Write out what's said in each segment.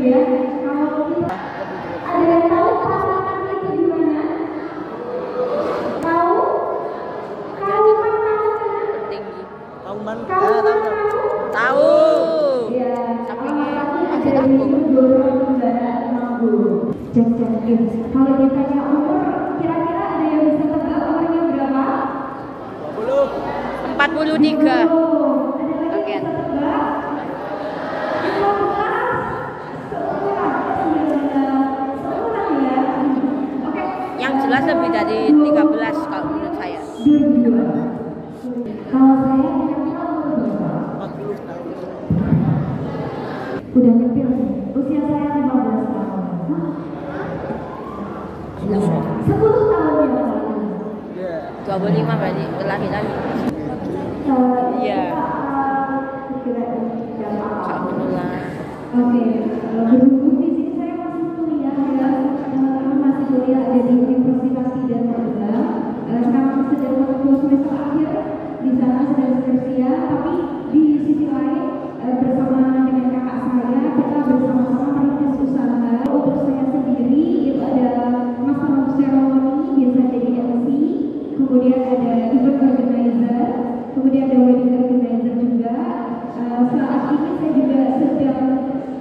ya. Kalau kita ada yang tahu pasangan itu gimana? Tahu? Kauman tahu kan? Tinggi. Kauman. Tahu. Iya. Sampingnya Ada yang dorong kendaraan mampu. Cek-cekin. Kalau ditanya umur, kira-kira ada yang bisa tebak umurnya berapa? 43. Oke. Yang jelas lebih dari 13 kalau menurut saya. Kalau saya kira-kira umur berapa? 40 tahun. Udah nyepil nih. Usia saya 15 tahun. 10 tahun yang lalu. 25 berarti kelahiran. Iya. Alhamdulillah. Oke, berhubung di sini saya masih kuliah ya, masih kuliah ada di Universitas Tidar Magelang. Sekarang sedang menempuh semester akhir, di sana sedang skripsian, tapi di sisi lain bersama dengan kakak saya kita bersama-sama merintis usaha. Untuk saya sendiri itu ada Master of Ceremony, biasa jadi MC, kemudian ada event organizer, kemudian ada wedding organizer juga. Saat ini saya juga sedang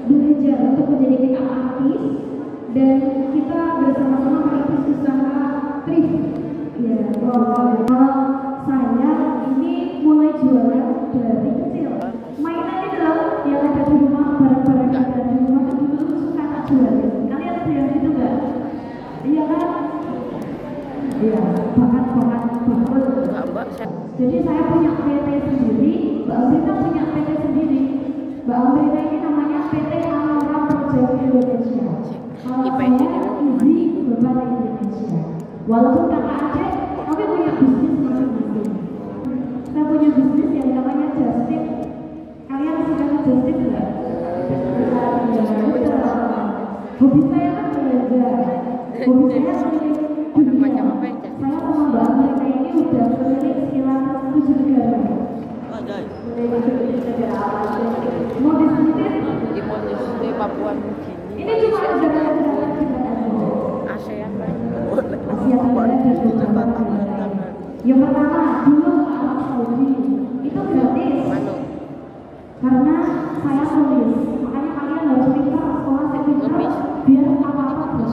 belajar untuk menjadi makeup artist dan kita bersama-sama merintis usaha thrift. Ya, kalau saya ini mulai jualan dari kecil. Mainan itu loh yang ada di rumah, barang-barang yang ada di rumah itu dulu suka tak jualin. Kalian ada yang gitu nggak? Iya kan? Iya, bakat-bakat Mbak. Jadi saya punya PT sendiri, Mbak Amrita punya PT sendiri. Mbak Amrita ini namanya PT Aura Project Indonesia. Kalau saya Izzy Beban Indonesia. Walaupun kakak adik, tapi punya bisnis masing-masing. Saya punya bisnis yang namanya Justin. Kalian suka Justin nggak? Hobi saya kan belajar. Hobi saya Macam apa ya? saya sama Mbak Amrita ini udah keliling sekitar 7 negara. Mau disebutin? Di Papua Nugini. Ini cuma negara-negara kita aja. ASEAN. Asia Tenggara dan beberapa negara. Yang pertama, dulu ke Arab Saudi itu gratis. Manu. Karena saya tulis, makanya kalian harus pintar sekolah saya pintar biar apa-apa gratis.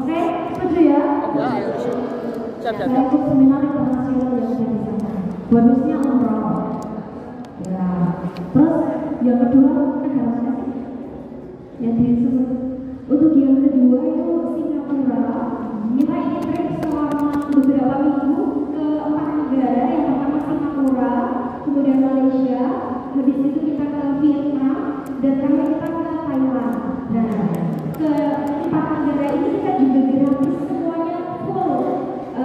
Oke, setuju ya? Saya ikut seminar internasional yang ada di sana. Bonusnya umroh. Ya. Terus yang kedua negara mana sih? Yang disebut. Untuk yang kedua itu Singapura. Kita ingin trip selama beberapa minggu ke 4 negara. Yang pertama Singapura, kemudian Malaysia, habis itu kita ke Vietnam, dan terakhir kita ke Thailand. Nah, ke 4 negara ini kita juga gratis semuanya full.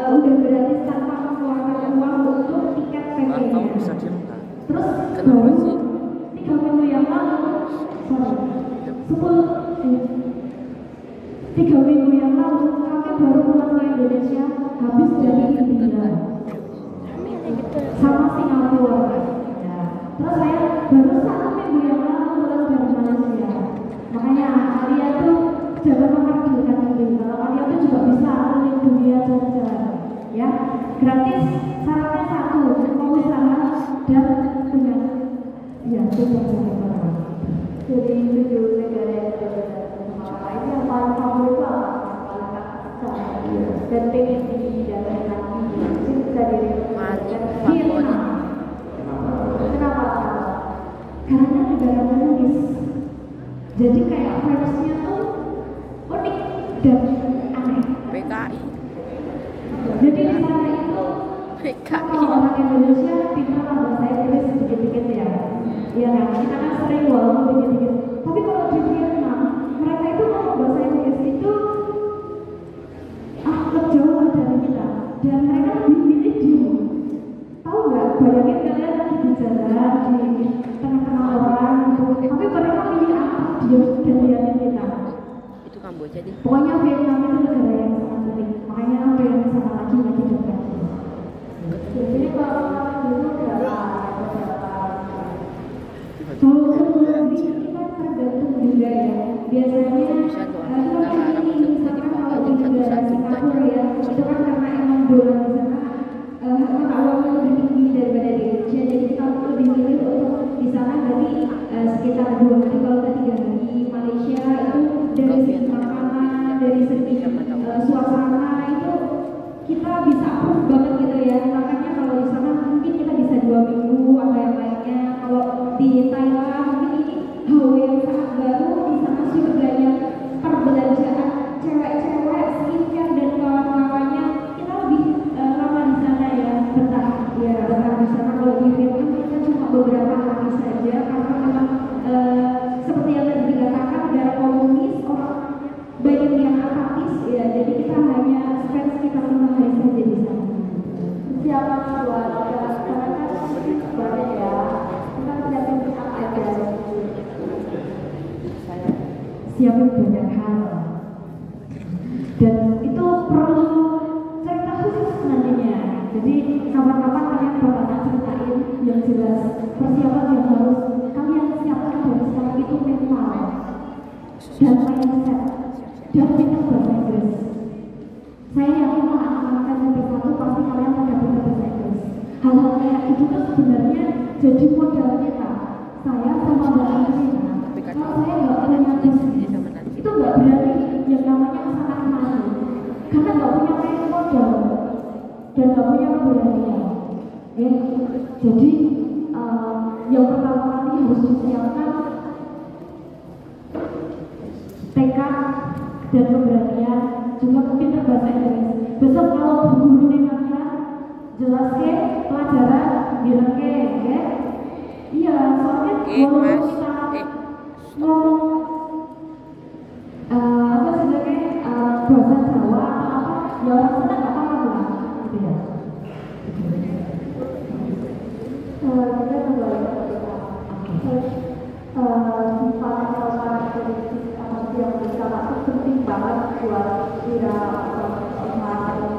Udah gratis tanpa mengeluarkan uang untuk tiket PP-nya. Terus baru 3 minggu yang lalu, 3 minggu yang lalu kami baru pulang ke Indonesia habis dari India sama Singapura. Nah, terus saya baru 1 minggu yang lalu pulang dari Malaysia. Makanya kalian tuh jangan memperkirakan diri. Kalau kalian tuh juga bisa keliling dunia jalan-jalan. Ya, gratis. Syaratnya satu, mau usaha dan punya ya coba orang. Jadi 7 negara yang berbeda. Ini yang paling favorit itu apa? Paling kakak dan pengen didalamin lagi. Mungkin bisa Vietnam. Kenapa? Karena negara menulis. Jadi kayak vibes-nya tuh unik dan aneh. PKI. Jadi di sana itu PKI. orang Indonesia pintar bahasa Inggris sedikit-sedikit ya. Iya kan? Kita kan sering walaupun dikit-dikit. Tapi kalau di Vietnam, mereka itu ngomong bahasa Inggris itu jauh dari kita. Dan mereka lebih milih diem. Tahu nggak? Bayangin kalian lagi di jalan di tengah-tengah orang gitu. Tapi mereka milih diem dan liatin kita. Itu Kamboja deh. Pokoknya Vietnam itu negara yang sangat unik. Makanya aku yang sana lagi dekat. Jadi kalau dulu berapa? Kalau sendiri kita tergantung juga ya. biasanya bisa tuh kita kita kan larang ini untuk misalkan jadi kalau pokoknya di negara satu-satu Singapura ya, itu kan karena emang dolar di sana mata uangnya lebih tinggi daripada di Indonesia, jadi kita lebih milih untuk di sana berarti sekitar 2 hari kalau ke 3 hari. Malaysia itu dari segi makanan, dari segi suasana itu kita bisa approve banget gitu ya. Makanya kalau di sana mungkin kita bisa 2 minggu atau yang lainnya. Kalau di Thailand mungkin ini hal yang sangat baru, di sana surganya perbelanjaan cewek-cewek, skincare dan kawan-kawannya. Kita lebih lama di sana ya, betah di sana. Kalau di Vietnam kita cuma beberapa hari saja karena memang seperti yang tadi dikatakan negara komunis, orang banyak yang apatis ya, jadi kita hanya spend sekitar 5 hari saja di sana. Siapa buat karena banyak ya, kita siapin apa aja. Siapin banyak hal dan itu perlu cerita khusus nantinya. Jadi kapan-kapan kalian bakal ceritain yang jelas persiapan yang harus kalian siapkan dari sekarang itu mental dan mindset dan pintar bahasa Inggris. Saya yakin anak-anak SMP 1 pasti kalian pada pintar bahasa Inggris. Hal-hal kayak itu tuh sebenarnya jadi modal kita. Saya sama Mbak Andrina, kalau saya nggak punya bisnis, itu nggak berani yang namanya sangat malu, karena nggak punya kayak modal dan nggak punya keberanian. Ya, jadi yang pertama kali harus disiapkan tekad dan keberanian, juga mungkin berbahasa Inggris. Besok kalau guru kalian jelas ke pelajaran bilang ke ya. Iya, soalnya walaupun kita ngomong apa sebenarnya bahasa Jawa atau apa, ya orang sana nggak paham lah, gitu ya. Kita kembali sifat atau karakteristik yang bisa masuk penting banget buat wira usaha atau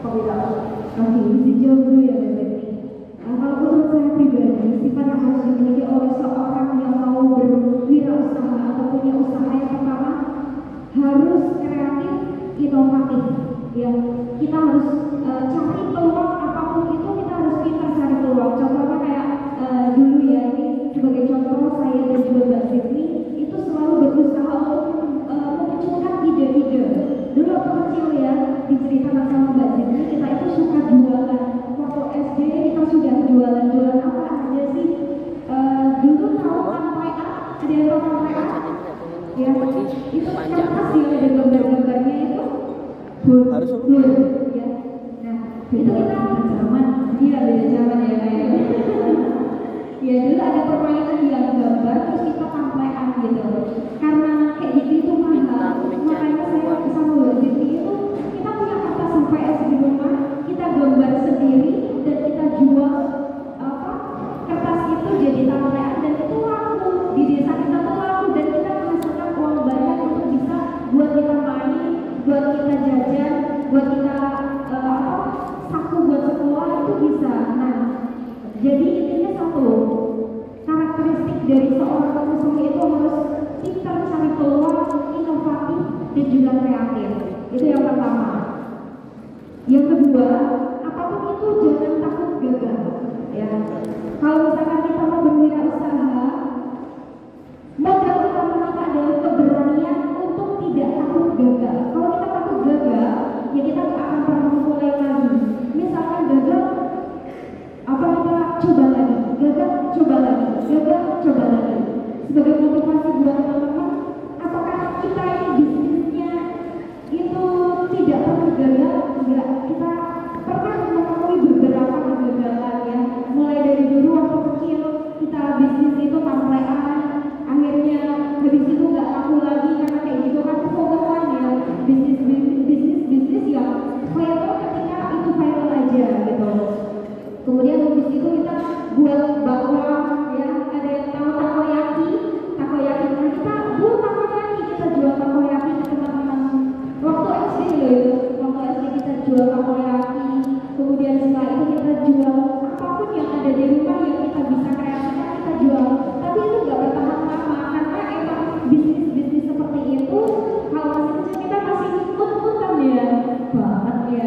kewirausahaan. Oke, dijawab dulu ya Mbak Betty. Kalau menurut saya pribadi, sifat yang harus dimiliki oleh seorang yang mau berwirausaha atau punya usaha yang pertama harus kreatif, inovatif. Ya, kita harus cari peluang apapun itu, kita harus pintar cari peluang. Contohnya kayak dulu ya, ini sebagai contoh saya dan juga Mbak Sydney itu selalu berusaha untuk memunculkan ide-ide. Dulu waktu kecil ya, diceritakan sama Mbak Sydney, kita itu suka jualan. Waktu SD kita sudah jualan apa aja sih? Dulu tahu sampai ada yang tahu sampai ya, itu kertas yang ada gambar-gambarnya itu harus ya. Nah, itu kita zaman, iya beda zaman ya kayak ya dulu ada permainan yang gambar terus kita tampilkan gitu. Karena kayak gitu itu mahal, makanya saya sama Mbak Siti itu kita punya kertas HVS di rumah, kita gambar sendiri dan kita jual kertas itu jadi tampilkan dan itu laku di desa kita tuh laku dan kita menghasilkan uang banyak untuk bisa buat kita main, buat kita jajan, buat kita saku buat sekolah itu bisa. Nah, jadi intinya satu, karakteristik dari seorang pengusaha itu harus pintar cari peluang, inovatif dan juga kreatif. Itu yang pertama. Yang kedua, apapun itu jangan takut gagal. Ya, kalau misalkan kita mau berwirausaha, modal utama kita adalah keberanian untuk tidak takut gagal. Kalau kita takut gagal, ya kita nggak akan pernah mulai lagi. Misalkan gagal, apa kita coba lagi, gagal coba lagi, gagal coba lagi. Sebagai motivasi buat teman-teman, apakah kita ini bisnisnya itu tidak pernah gagal? Enggak, kita pernah menemui beberapa kegagalan ya. Mulai dari dulu waktu kecil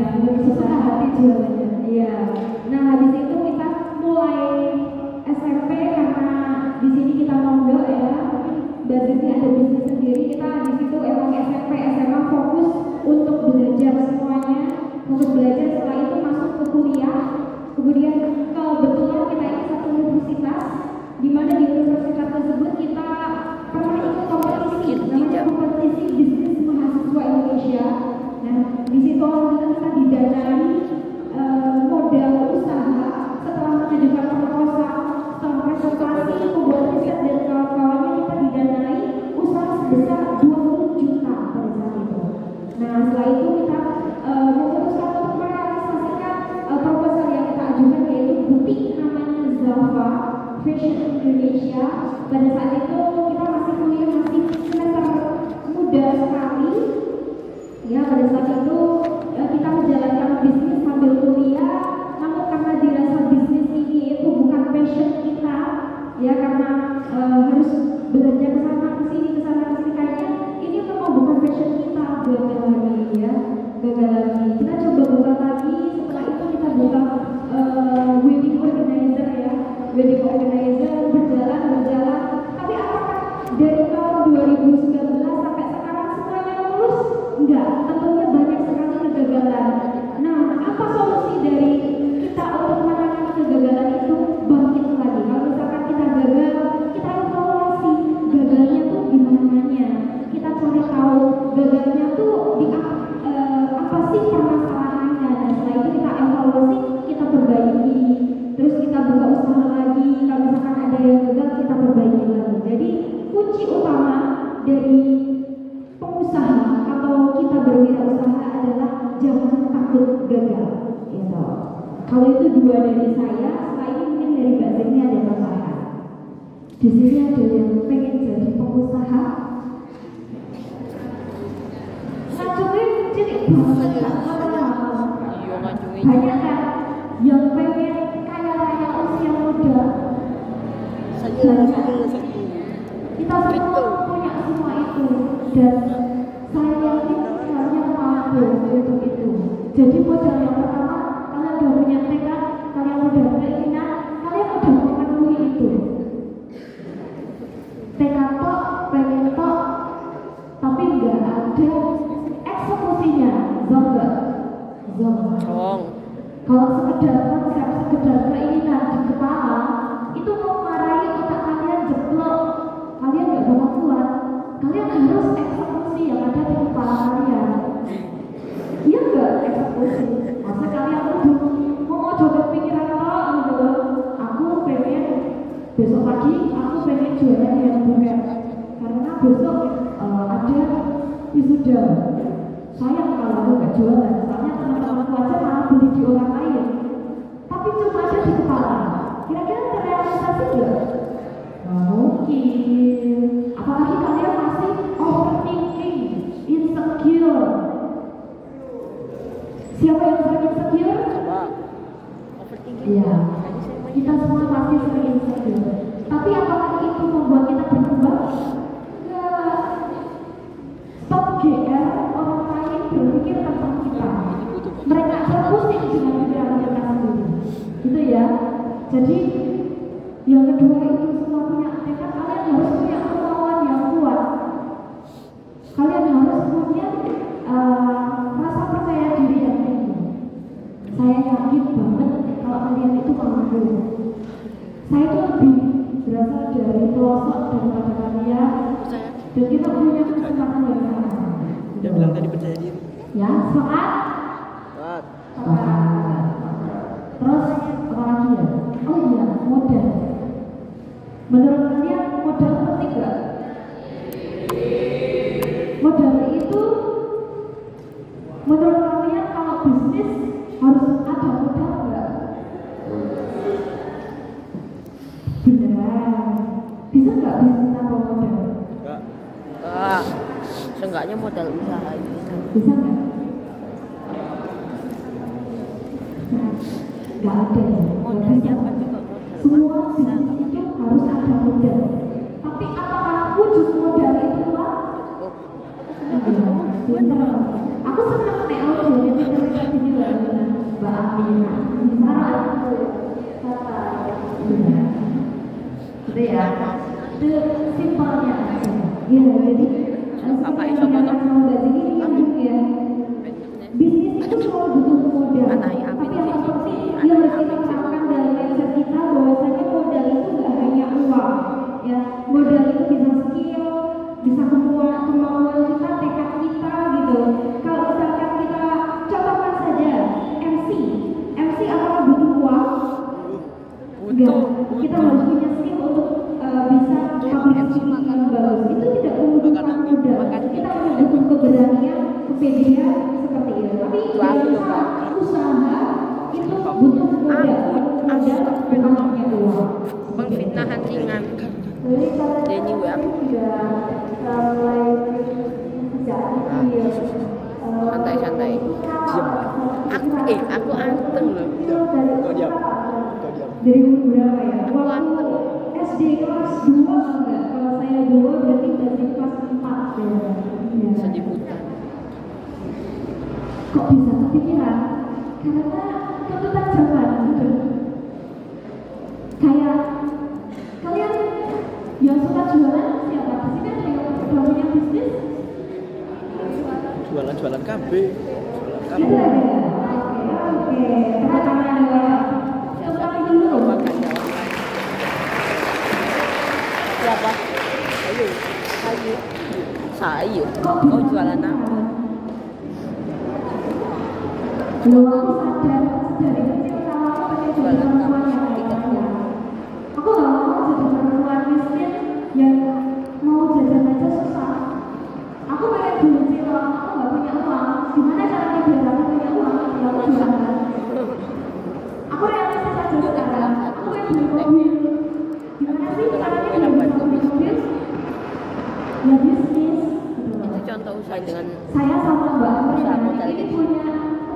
sesuka hati jualannya. Iya. Nah habis itu kita mulai SMP karena di sini kita mondok ya, basicnya ada bisnis sendiri. Kita di situ emang SMP SMA fokus untuk belajar semuanya, fokus belajar. Setelah itu masuk ke kuliah, kemudian kebetulan kita ini satu universitas, di mana di universitas tersebut kita pernah ikut kompetisi, namanya kompetisi bisnis mahasiswa Indonesia. Nah di situ kita didanai modal usaha setelah mengajukan proposal, setelah presentasi, pembuat riset dan kawan-kawannya, kita didanai usaha sebesar 20 juta pada saat itu. Nah setelah itu kita memutuskan untuk merealisasikan proposal yang kita ajukan, yaitu butik namanya Zalfa Fashion Indonesia. Pada saat itu kita masih kuliah, masih semester muda sekali ya. Pada saat itu kita menjalankan bisnis sambil kuliah, namun karena dirasa bisnis ini itu bukan passion kita ya, karena harus belanja ke sana ke sini kayaknya ini memang bukan passion kita, gagal lagi ya, gagal lagi. Kita coba buka lagi, setelah itu kita buka wedding organizer ya, wedding organizer berjalan, tapi apakah dari tahun 2019 sampai sekarang semuanya lulus? Enggak, tentunya banyak sekali kegagalan. Nah, apa solusi dari kita untuk menangani kegagalan itu? Bangkit lagi. Kalau misalkan kita gagal, kita evaluasi gagalnya tuh di mananya. Kita cari tahu gagalnya tuh di apa sih permasalahannya. Dan setelah itu kita evaluasi, kita perbaiki. Terus kita buka usaha lagi. Kalau misalkan ada yang gagal, kita perbaiki lagi. Jadi kunci utama dari pengusaha atau kita berwirausaha adalah jangan takut gagal. Gitu. Kalau itu dua dari saya, setelah ini mungkin dari Mbak Zeni ada tambahan. Di sini ada yang pengen jadi pengusaha. Ngacungin jadi banget lah. Banyak kan yang pengen kaya raya usia muda. Kita semua punya semua itu, dan saya yakin kalian mampu untuk itu. Jadi modal yang pertama, kalian udah punya tekad, kalian udah keinginan, kalian udah memenuhi itu. Tekad tok, pengen tok, tapi nggak ada eksekusinya. Zong nggak? Zong. Kalau sekedar konsep, sekedar keinginan di kepala, itu mau marahi otak kalian jeblok, kalian nggak bakal kuat. Kalian harus eksekusi yang ada di kepala kalian. Iya nggak eksekusi? Masa kalian mau coba pikiran gitu, aku pengen besok pagi aku pengen jualan yang bukan, karena besok ada wisuda. Sayang kalau aku nggak jualan, soalnya teman-temanku aja malah beli di orang lain. Tapi cuma ada di kepala. Kira-kira terrealisasi nggak? Mungkin. Apalagi kalian masih overthinking, insecure. Siapa yang sering insecure? Iya, kita semua pasti sering insecure. Tapi apakah itu membuat kita berkembang? Enggak. Stop GR, orang lain berpikir tentang kita. Mereka pusing dengan pikiran kita sendiri. Gitu ya. Jadi yang kedua itu semua punya tekad, kalian harus punya kemauan yang kuat. Kalian harus punya rasa percaya diri yang tinggi. Saya yakin banget kalau kalian itu mampu. Saya itu lebih berasal dari pelosok daripada kalian, dan kita punya kesempatan yang sama. Dia bilang tadi percaya diri. Ya, semangat. Terus apa lagi ya? Oh iya, modal. Menurut kalian modal penting nggak? Modal itu menurut kalian kalau bisnis harus ada modal nggak? Beneran? Bisa nggak bisnis tanpa modal? Enggak. Seenggaknya modal usaha itu. Bisa nggak? Nggak ada ya. Modalnya apa juga modal. Semua bisnis itu harus ada modal. Tapi apakah wujud modal itu uang? Aku senang nih audionya cerita gini Mbak Amina. Sarah itu kata gitu ya. Itu simpelnya aja. Iya, jadi Bapak iso foto. ya. Bisnis itu selalu butuh modal. Tapi yang penting dia harus kita terapkan dalam mindset kita bahwasanya modal itu nggak hanya uang. Ya, modal itu bisa skill, bisa kemauan kita, tekad kita gitu. Kalau misalkan kita contohkan saja MC apakah butuh uang? Enggak. Kita harus punya skill untuk bisa public speaking yang bagus. Itu tidak membutuhkan modal. Kita membutuhkan keberanian, kepedean seperti itu. Tapi usaha itu butuh modal. Modal bukan hanya uang. Pengfitnahan ringan. Jadi kalau Denny WA. Santai-santai. Aku anteng loh. Kau diam. Dari umur berapa ya? Aku anteng. SD kelas 2 enggak? Kalau saya 2 berarti dari kelas 4 ya. Sedih buta. Kok bisa kepikiran? Karena tuntutan zaman gitu. Kayak kalian yang suka jualan siapa? Di sini ada yang punya bisnis? Jualan KB. Ada ya? Oke. Karena ada orang. Coba dulu. Makan jalan lain. Siapa? Ayo. Sayur. Oh jualan apa? Belum aku sadar dari kecil kalau aku pengen jadi perempuan yang kaya. Aku gak mau jadi perempuan miskin yang mau jajan aja susah. Aku pengen dulu sih kalau aku gak punya uang. Gimana caranya biar aku punya uang? Ya aku jualan. Aku realistis aja sekarang. Aku pengen beli mobil. Gimana sih caranya biar bisa beli mobil? Ya bisnis. Itu contoh usaha dengan Saya sama Mbak Amrina ini punya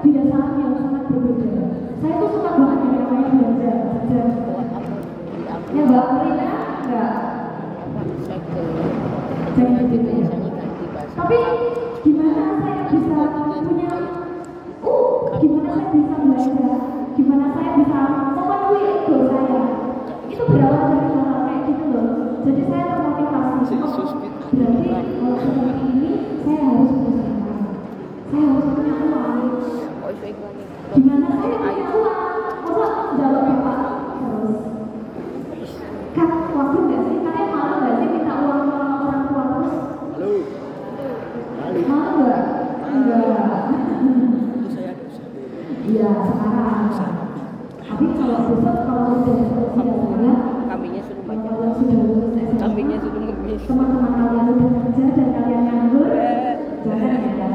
kebiasaan yang sangat berbeda. Saya tuh suka banget yang namanya belanja. buat apa? Ya Mbak Amrina enggak. Saya ke Jangan gitu gitu ya. biasanya kan di pasar. Tapi gimana saya bisa punya gimana saya bisa belanja? Gimana saya bisa memenuhi ego saya? Itu berawal dari hal kayak gitu loh. Jadi saya termotivasi. Berarti kalau seperti ini saya harus berusaha. Saya harus punya uang. Oh itu iklan nih. Gimana saya punya uang? Masa jawab bapak terus? Kan waktu nggak sih? Kalian malu nggak sih minta uang sama orang tua terus? Halo. Halo. Malu nggak? Enggak. Itu saya ada usaha. Iya sekarang. Tapi kalau besok kalau udah saya Kambingnya suruh baca. kalau sudah lulus SMA, Kambingnya suruh ngemis. teman-teman kalian udah kerja dan kalian nganggur, jangan ya.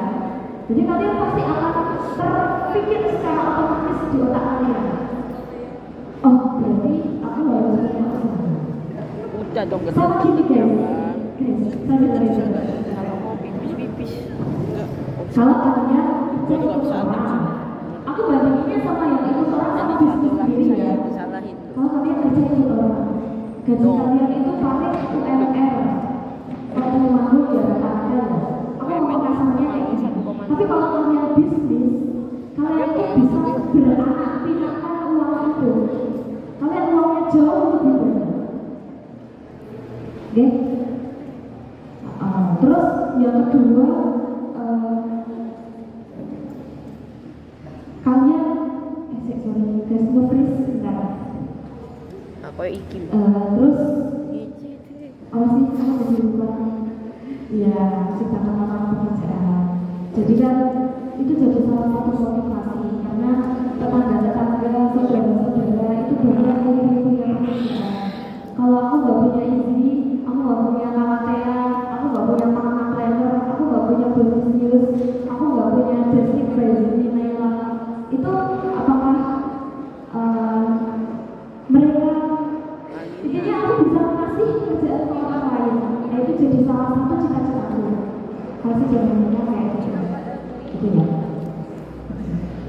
Jadi kalian pasti akan terpikir secara otomatis di otak kalian. Oh, berarti aku harus punya usaha. Udah dong gede. Sama gini guys, saya bilang Kalau mau pipis. kalau kalian Gua tuh nggak bisa aku bandinginnya sama yang ikut orang sama Jadi bisnis satu lagi sendiri saya ya. disalahin. Kalau kalian kerja ikut orang, gaji kalian itu paling UMR. Kalau mau ya ada. Aku mau kasarnya kayak gini. Tapi kalau kalian bisnis, kalian itu bisa beranak pinakkan uang itu. Kalian uangnya jauh lebih banyak. Oke? Terus yang kedua, kalian sorry guys, nge-freeze sebentar. Aku iki. Terus apa sih kamu jadi lupa? Iya, ciptakan lapangan pekerjaan. Jadi kan itu jadi salah satu motivasi karena tetangga-tetangga, saudara-saudara itu banyak yang punya pekerjaan. Kalau aku nggak punya istri, aku nggak punya kamatea, aku nggak punya partner planner, aku nggak punya bonus news, aku nggak punya justice president Naila. Itu apakah mereka intinya aku bisa kasih kerjaan ke orang lain. Nah itu jadi salah satu cita-citaku. Kasih jaminannya kayak gitu ya.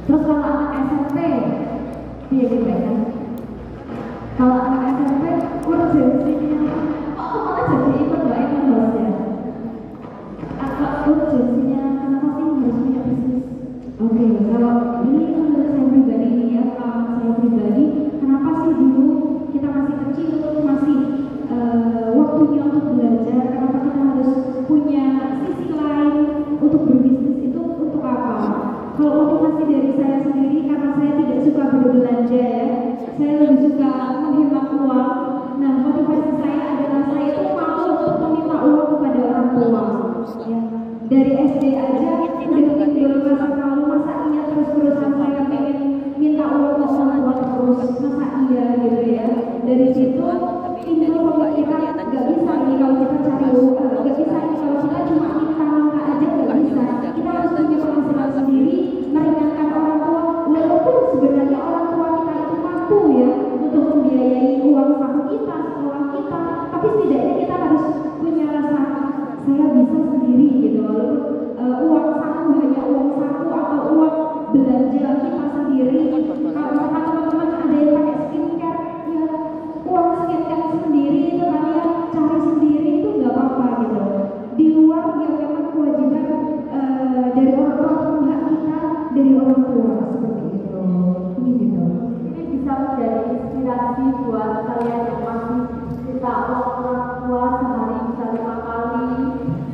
Terus kalau anak SMP, dia gitu kan. Kalau anak SMP urgensinya, kok aku malah jadi ikut mbak Eka host ya. Urgensinya kenapa sih harus punya bisnis? Oke, kalau ini menurut saya pribadi Dari SD aja udah tidur masa lalu, masa iya terus-terusan saya pengen minta uang ke orang tua terus, masa iya gitu ya. Dari situ pintu pemikiran nggak bisa nih kalau kita cari uang, nggak bisa nih kalau kita cuma minta aja nggak bisa. Kita harus punya penghasilan sendiri, meringankan orang tua. Walaupun sebenarnya orang tua kita itu mampu ya untuk membiayai uang saku kita, sekolah kita, tapi setidaknya kita harus punya rasa saya bisa sendiri gitu. Uang saku hanya uang saku atau uang belanja kita sendiri. Kalau misalkan teman-teman ada yang pakai skincare, ya uang skincare sendiri itu kalian cari sendiri itu nggak apa-apa gitu. Di luar yang memang kewajiban dari orang tua atau hak kita dari orang tua seperti itu. Ini gitu. Ini bisa menjadi inspirasi buat kalian yang masih minta uang orang tua sehari bisa 5 kali,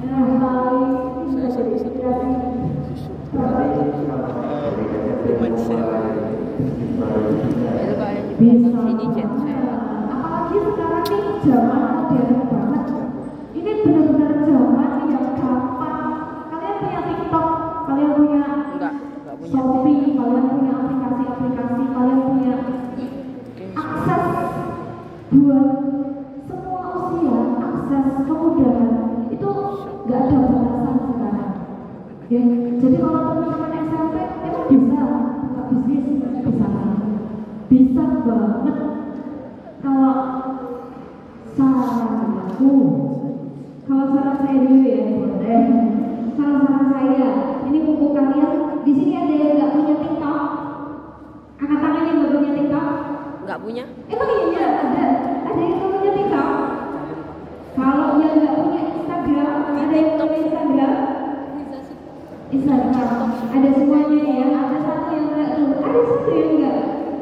10 kali. Ini bisa jadi inspirasi. Itu kayak Bisa. sini chat saya. Apalagi sekarang nih zaman modern banget. Ini benar-benar zaman yang gampang. Kalian punya TikTok, kalian punya Enggak punya. Shopee, kalian punya aplikasi-aplikasi, kalian punya akses buat semua usia, akses kemudahan itu nggak ada batasan sekarang. Ya, jadi kalau teman-teman SMP itu bisa buka bisnis, bisa banget. Kalau saran aku, kalau saran saya dulu ya, boleh. Saran saya, ini buku kalian. Di sini ada yang nggak punya TikTok? Angkat tangan yang nggak punya TikTok. Enggak punya. Emang iya ada yang nggak punya TikTok? Kalau yang nggak punya Instagram, ada yang punya Instagram? Instagram ada semuanya ya. Ada satu yang nggak tuh, ada satu yang nggak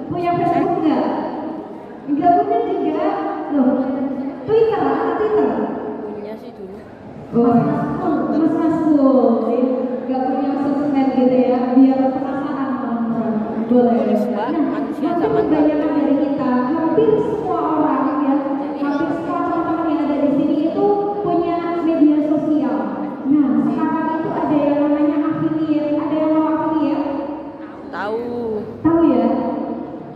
punya Facebook nggak? Nggak punya juga. Loh, Twitter, ada Twitter? Punya sih dulu. Oh, mas-masku nggak punya sosmed gitu ya, biar penasaran teman-teman. Boleh. Mbak, manusia Nanti zaman kebanyakan dari kita, hampir semua orang ya, hampir semua teman-teman yang ada di sini itu punya media sosial. Nah, sekarang itu ada yang namanya affiliate, ada yang mau affiliate? Tahu. Tahu ya?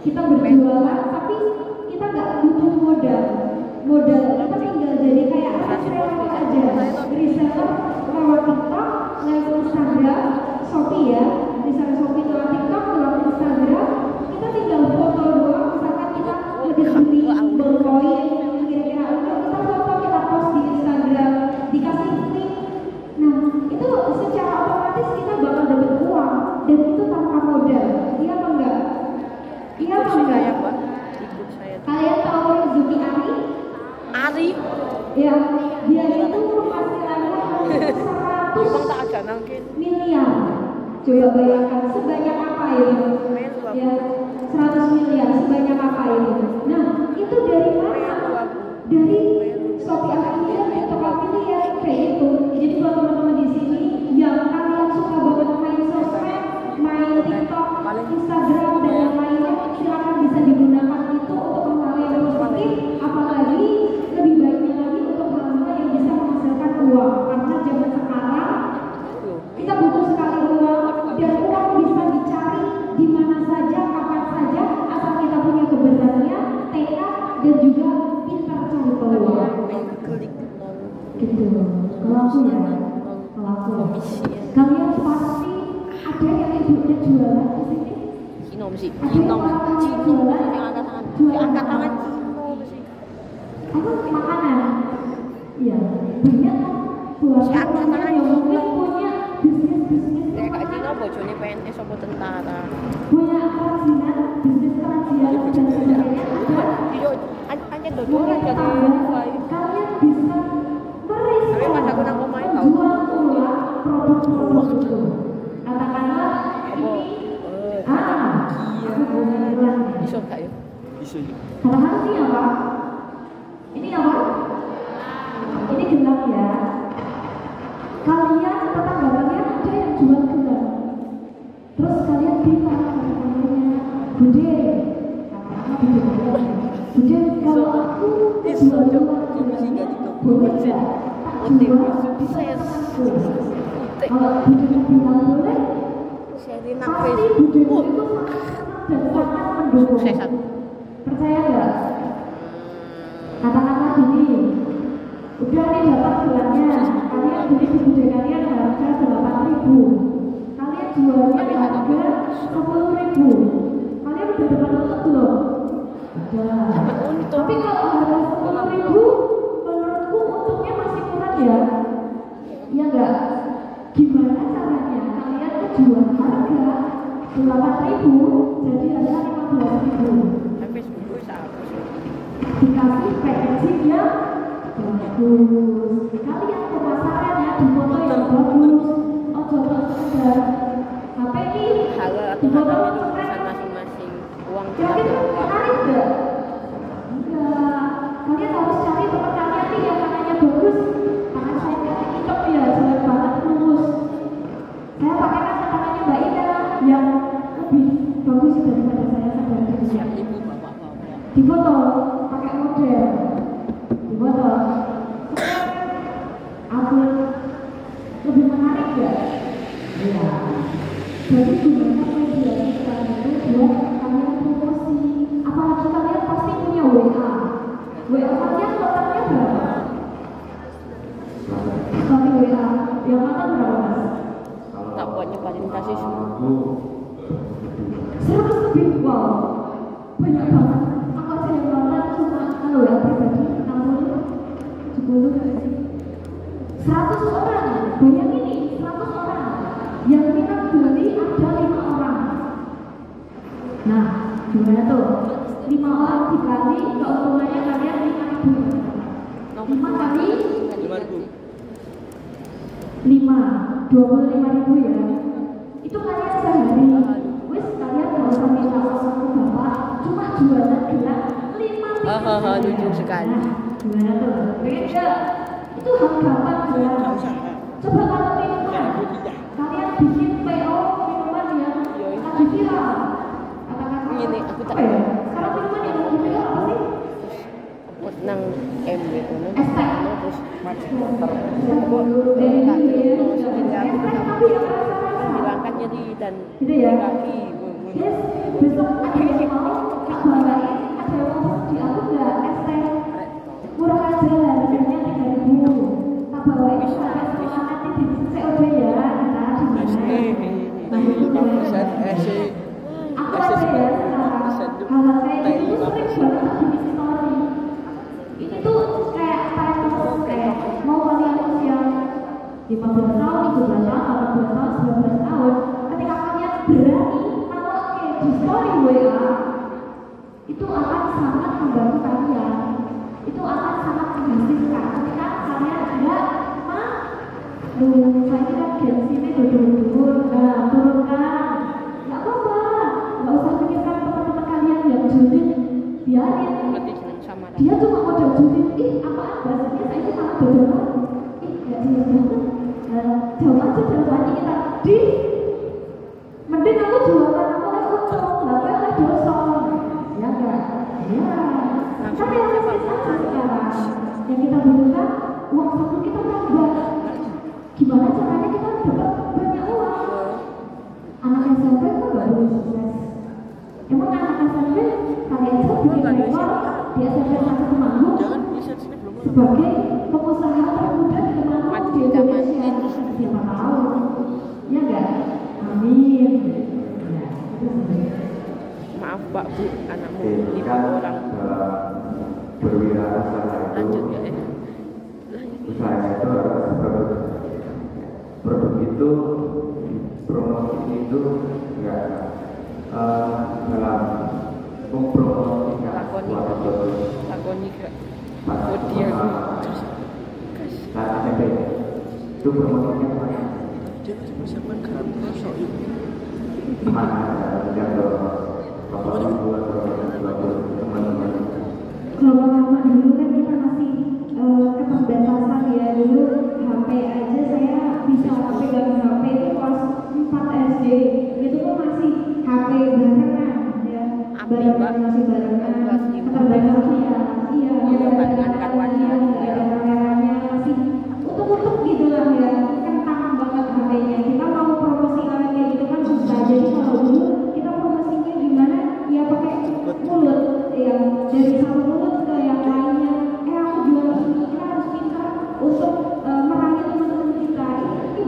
Kita berjualan, tapi kita nggak butuh modal. Kita tinggal jadi kayak reseller aja. Reseller lewat TikTok, lewat Instagram, Shopee ya. Reseller Shopee lewat TikTok, lewat Instagram. Kita tinggal foto doang. Misalkan kita lagi beli ballpoint, kira-kira udah kita foto, kita post di Instagram, dikasih link. Nah, itu secara otomatis kita bakal dapat uang dan itu tanpa modal. Iya apa enggak? Iya apa Ikut enggak? saya, Pak. Ikut saya. Kalian tahu Zuki Ari? Ari. Ya, dia itu penghasilannya hampir 100 Emang tak ada nangkin. miliar. Coba bayangkan sebanyak apa itu? Ya, 100 miliar sebanyak apa itu? Nah, itu dari mana? Dari Shopee affiliate atau affiliate kayak itu. Jadi buat teman-teman di sini yang kalian suka banget main sosmed, main TikTok, Instagram dan yang lainnya, silakan bisa digunakan itu untuk hal yang positif. Apalagi lebih baiknya lagi untuk hal-hal yang bisa menghasilkan uang. Karena zaman sekarang kita butuh sekali uang dan uang bisa dicari di mana saja, kapan saja, asal kita punya keberanian, tekad dan juga pintar cari peluang. Klik Gitu. Kalau aku ya, kalau aku, kalian pasti ada yang ibunya jualan di sini. Cinom sih. Ada yang orang jualan, Yang angkat tangan. jualan Angkat apa? tangan Cinom sih. Apa makanan? Iya, banyak kan buat Si angkat orang tangan yang mungkin punya bisnis Kayak Kak Cino rumah, bojone PNS apa tentara. punya kerajinan, bisnis kerajinan dan sebagainya. Iyo, anjen dodo Mulai kan jadi tambah, kalian bisa meriset, Tapi pas aku nang omahe tau. jual pula produk-produk itu. Katakanlah Apa? ini, aku boleh bilang ya. Iso gak ya? Bisa ya. Katakan ini apa? Ini apa? Ini gelang ya. Kalian tetangga-tetangga ada yang jual gelang. Terus kalian bilang sama temannya, Bude, Bude, kalau aku jual gelang boleh nggak? Tak jual, bisa ya. detik. Kalau budenya bilang boleh, Seri nak pasti Facebook. budenya itu sangat dan sangat mendukung. Suksesan. Percaya nggak? Katakanlah gini, udah nih dapat bulannya, kalian beli di budaya kalian harga 8.000, kalian jualnya harga 10.000, kalian udah dapat untung belum? Udah. Dapat untung. Tapi kalau harga 10.000, menurutku untungnya masih kurang ya. Iya nggak? Gimana caranya kalian jual harga 8.000 jadi harga 15.000? Facebook gue apa sih? Dikasih packaging yang bagus. Kalian pemasaran ya di foto yang bagus. Oh coba sekedar HP ini Halal di atau foto haram itu keren. urusan masing-masing. Uang Kira-kira uang. menarik nggak? Enggak. Kalian harus cari teman kalian nih yang tangannya bagus. Tangan saya kan cocok ya, jelek banget lurus. Saya pakai kan tangannya Mbak Ina yang lebih bagus daripada saya sadar. Siap ibu bapak-bapak. Di foto pakai model, di foto upload lebih menarik ya? Iya. Jadi gunakan media sosial itu buat kalian promosi. Apalagi kalian pasti punya WA. WA kalian totalnya berapa? Sorry WA, yang mana berapa mas? Tak buat nyebarin kasih semua. 100 lebih, wow, banyak banget. Aku aja yang nonton cuma kalau WA pribadi 60, 70, 100 orang. Bayangin nih, 100 orang. Yang kita beli ada 5 orang. Nah, gimana tuh? 5 orang dikali keuntungannya kalian 5.000. 5 kali 5.000. 5, 25.000 ya. Itu kalian sehari. Wes kalian nggak usah minta sama bapak, cuma jualan gerak 5 lucu sekali. Gimana tuh? Beda. Itu hal gampang ya. Nggak usah. Coba kalau minuman, kalian bikin PO minuman yang lagi viral. Katakan Ini aku tak apa ya? Sekarang minuman yang lagi viral apa sih? buat nang M gitu nih. Es teh. Terus Tapi ya rasa-rasa. menghilangkan nyeri dan Gitu ya? kaki. Yes, besok ada yang mau tak bawain, ada yang mau di aku nggak es teh murah aja harganya 3.000. Tak bawain sampai setelah nanti di COD ya, kita di mana? Aku aja ya sekarang hal kayak gitu sering banget aku bikin story. Ini tuh kayak timeless, kayak mau kalian usia 15 tahun, 17 tahun, 18 tahun, 19 tahun, ketika kalian berani di story WA itu akan sangat membantu kalian, itu akan sangat menghasilkan ketika kalian tidak saya ini kan gengsi ini duduk-duduk, nah turunkan nggak apa-apa, nggak usah pikirkan teman-teman kalian yang julid, biarin Berarti senang sama dia cuma modal julid, apaan bahasanya saya ini malah berbeda, nggak jelas banget, jauh aja dalam hati kita, mending aku jualan aku lah dosa, ya enggak? Ya. Tapi yang saja sekarang yang kita butuhkan uang saku kita tambah. Gimana caranya kita dapat banyak uang? Anak SMP kok nggak boleh sukses? Emang anak SMP kalian bisa bikin rekor di SMP satu Temanggung sebagai pengusaha termuda di Temanggung di Indonesia? Siapa tahu? Ya enggak? Amin. maaf Pak Bu, anakmu 5 orang. Berwirausaha Lanjut itu, ya. usahanya itu harus produk itu, promosi itu enggak dalam mempromosikan suatu produk. Lakoni gak. Pada Oh dia. saat SMP itu promosinya banyak. Dia persiapan garam kosong. Mana ada yang bapak-bapak teman-teman. Kalau zaman dulu kan kita masih keterbatasan ya, dulu HP aja saya bisa pegang HP itu kelas 4 SD, itu pun masih HP barengan ya, barengan masih barengan, keterbatasan ya, iya barengan kawan dia. ada kameranya masih utuh-utuh gitu lah ya, kentang banget HP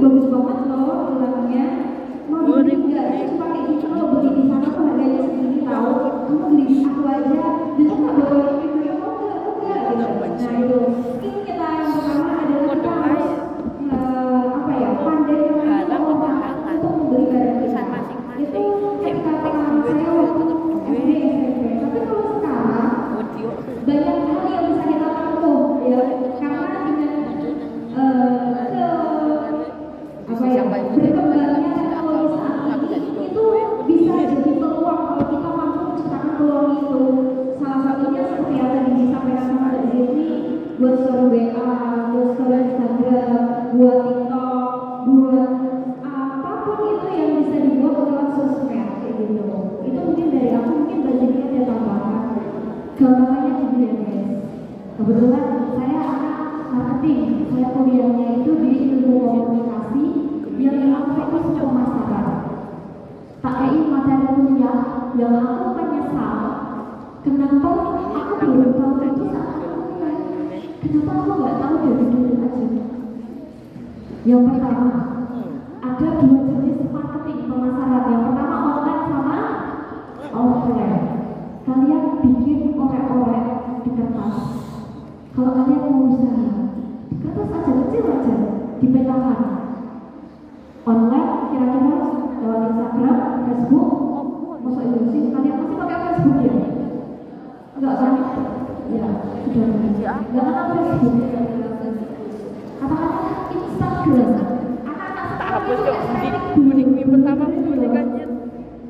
bagus banget loh gelangnya. Mau beli nggak? Terus pakai gitu loh, beli di sana tuh harganya segini tahu. Kamu beli di aku aja. Dan nggak bawa ini enggak gitu. Nah itu skill kita yang pertama adalah kita harus apa ya, pandai untuk membeli barang kita. Itu ketika pengalaman saya waktu SD SMP. Tapi kalau sekarang banyak hal yang bisa kita tempuh ya, karena dengan berkembangnya teknologi saat ini itu bisa jadi peluang kalau kita mampu menciptakan peluang itu. Salah satunya seperti yang tadi disampaikan sama Mbak Zeni, buat story WA, buat story Instagram, buat TikTok, buat apapun itu yang bisa dibuat lewat sosmed kayak gitu. Itu mungkin dari aku, mungkin Mbak Zeni ada tambahan. Gambarannya gini ya guys. Kebetulan saya anak marketing, saya kuliahnya itu di ilmu komunikasi yang memang fokus ke pemasaran. Tak kayak materi kuliah yang aku menyesal kenapa aku belum tahu itu saat kuliah. Kenapa aku nggak tahu dari dulu aja. Yang pertama, ada dua jenis marketing pemasaran. Yang pertama online sama offline. Kalian bikin orek-orek di kertas. Kalau kalian mau usaha, kertas aja kecil aja, dipetakan. Online kira-kira lewat Instagram, Facebook, masuk Indonesia, kalian masih pakai Facebook ya? Enggak kan? Ya, sudah enggak kenal Facebook. Kata-kata Instagram. Anak-anak hapus kok budik pertama budik aja.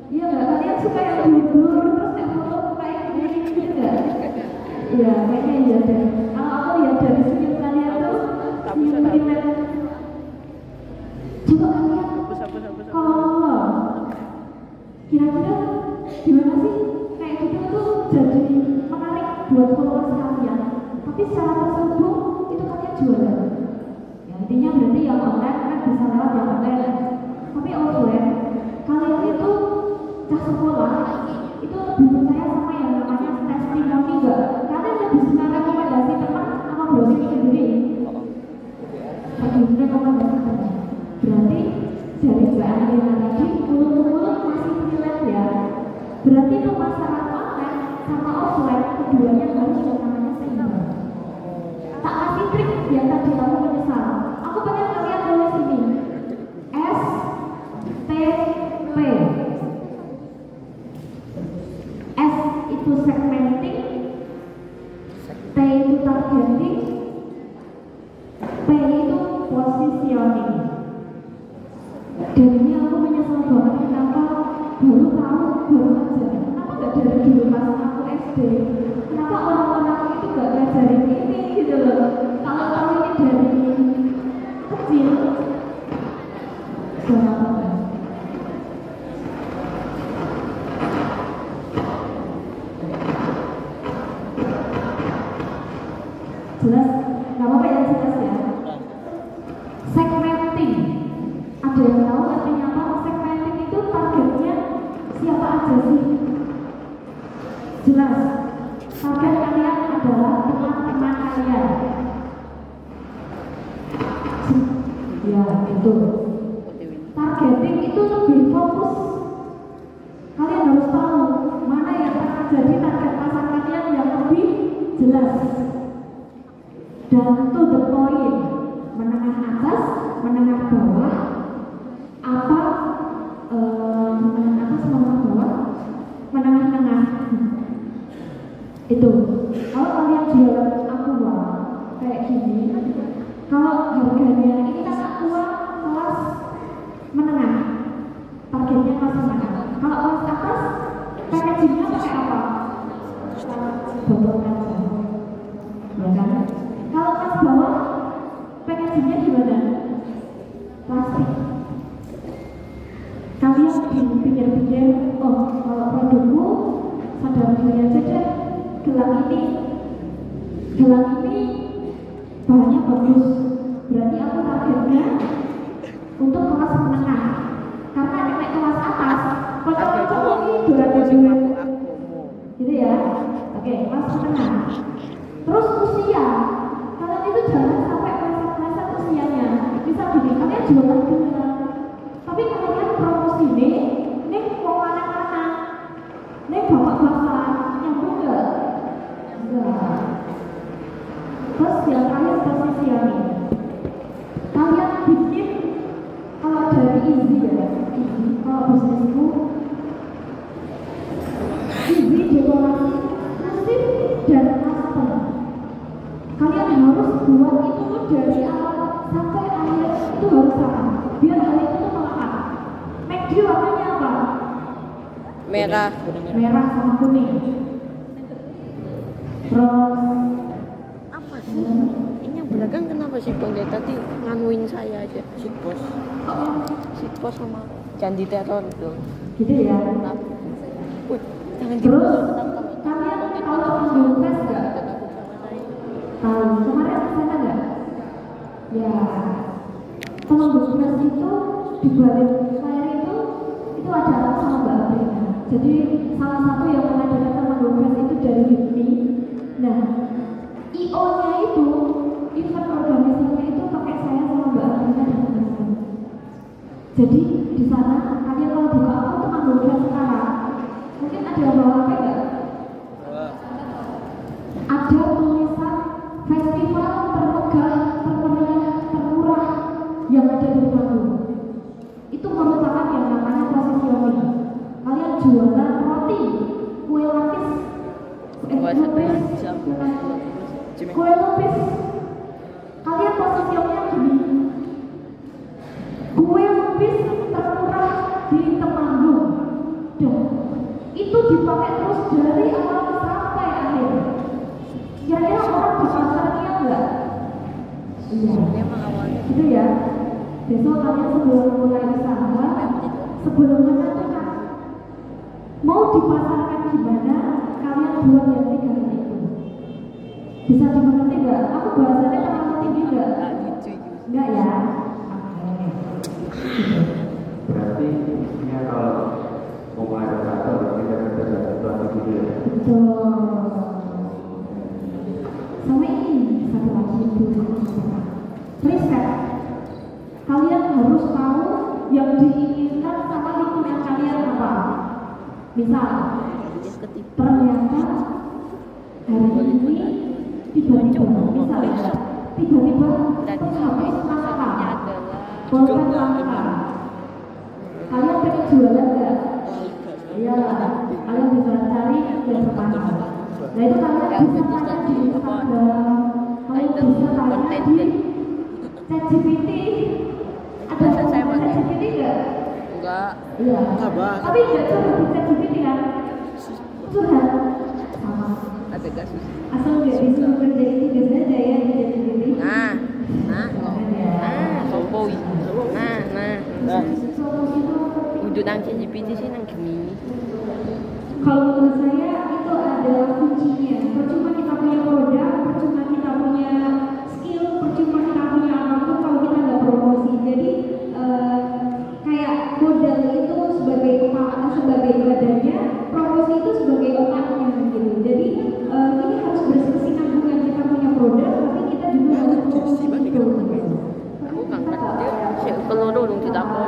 Iya enggak? Kalian suka yang blur terus yang foto kayak gini enggak? Iya, kayaknya iya deh. Kalau aku lihat dari senyum kalian tuh senyum primer. Coba kalian kalau kira-kira gimana sih kayak gitu tuh jadi menarik buat followers kalian. Tapi secara terselubung itu kalian jualan. Ya, intinya berarti yang online kan bisa lewat yang online. Tapi offline kalian itu cah sekolah itu lebih percaya sama yang namanya testimoni enggak? Kalian lebih suka rekomendasi teman sama browsing sendiri. Bagi rekomendasi teman. Berarti dari Mbak Andina tadi mulut-mulut masih relate ya. Berarti pemasaran online sama offline keduanya harus yang namanya seimbang. Tak kasih trik biar tadi kamu menyesal. Aku pengen kalian tulis ini STP. S itu segmenting, T itu targeting, P itu positioning. Dan ini aku menyesal banget kenapa baru aja. Kenapa gak dari dulu pas aku SD? Kenapa orang-orang itu gak ngajarin ini gitu loh? Kalau tahu ini dari kecil, suara apa? Jelas? Gak apa-apa ya, jelas ya. Segmenting. Ada yang tahu artinya apa? Segmenting itu targetnya siapa aja sih? Jelas. Target kalian adalah teman-teman kalian. Ya, itu. Targeting itu lebih fokus. Kalian harus tahu mana yang akan jadi target pasar kalian yang lebih jelas. Dan to the point, menengah atas, menengah bawah, apa menengah atas, menengah bawah, menengah-tengah. Itu. Kalau kalian jualan aqua kayak gini, kalau harganya ini kan aqua kelas menengah, targetnya kelas menengah. Kalau kelas atas, packagingnya pakai apa? Botol kaca, ya kan? Kalau kelas bawah, packagingnya gimana? Plastik. Kalian pikir-pikir, oh kalau produkku sadar diri aja deh, gelang ini bahannya bagus. Berarti aku targetnya untuk kelas menengah. Karena sampai kelas atas, kalau ini 200.000, gitu ya. Oke, kelas menengah. Terus usia. Kalian itu jangan sampai meleset usianya. Bisa gini, kalian jualan gelang. Tapi kalian promosi nih wong anak-anak, nih bapak-bapak nyambung nggak? Enggak. Terus yang terakhir posisi yang ini, kalian bikin kalau dari Easy ya, Easy kalau bisnisku Easy dekorasi eksklusif dan custom. Kalian harus buat itu dari awal sampai akhir itu harus sama, biar hal itu tuh melekat. Make dia warnanya apa? Merah. Merah sama kuning. Terus Apa sih? Ini yang belakang kenapa sih Bang? Dari tadi nganuin saya aja. Sit bos. Sitpos sama candi teror itu. gitu ya. Wih, jangan Terus ditentang. kalian tahu Temanggung Fest nggak? Tahu kemarin kesana nggak? Ya, Temanggung Fest itu di balik layar itu ada aku sama Mbak Aprina. Jadi salah satu yang mengadakan Temanggung Fest itu dari HIPMI. Nah, IO-nya itu, event organisasinya itu pakai saya sama Mbak Aprina dan teman-teman. Jadi di sana kalian kalau buka aku Temanggung Fest sekarang, mungkin ada yang bawa HP nggak? Ada tulisan festival termegah, termeriah, termurah yang ada di Temanggung. Itu merupakan yang namanya positioning. Kalian jualan roti, kue lapis, kue lapis. Kalian positioningnya gini. Kue lapis termurah di Temanggung. Dan itu dipakai terus dari awal sampai akhir. Kira-kira orang di pasarnya enggak? Iya. Emang awalnya Gitu ya. Besok kalian sebelum mulai usaha, sebelum menentukan mau dipasarkan gimana, kalian buat yang 3 hal itu. Bisa dimengerti nggak? Aku bahasannya terlalu tinggi nggak? Nggak ya? Berarti intinya kalau mau mulai dari kantor kita harus ada gitu ya. Betul. Sama ini satu lagi dulu. Riset. Kalian harus tahu yang diinginkan sama lingkungan kalian apa. Misal, ternyata hari ini tiba-tiba, misalnya tiba-tiba habis langka, pulpen langka. Kalian pengen jualan nggak? Iya, kalian bisa cari dan bertanya. Nah itu kalian bisa tanya di Instagram, kalian bisa tanya di ChatGPT. Ada ChatGPT nggak? enggak. Iya. Tapi nggak curhat di ChatGPT kan? Curhat sama. Ada kasus. Asal nggak disuruh kerjain tugas aja ya di ChatGPT. Nah, somboi. Nah. Wujud nang ChatGPT sih nang gini. Kalau menurut saya itu adalah kuncinya. Percuma kita punya produk, percuma kita punya skill, percuma kita punya apapun kalau kita nggak promosi. Jadi kayak modal itu sebagai kepala, sebagai badannya, promosi itu sebagai otaknya gitu. Jadi ini harus berkesinambungan, kita punya produk, tapi kita juga harus promosi itu. Aku kan ngerti sih kalau dulu tidak apa.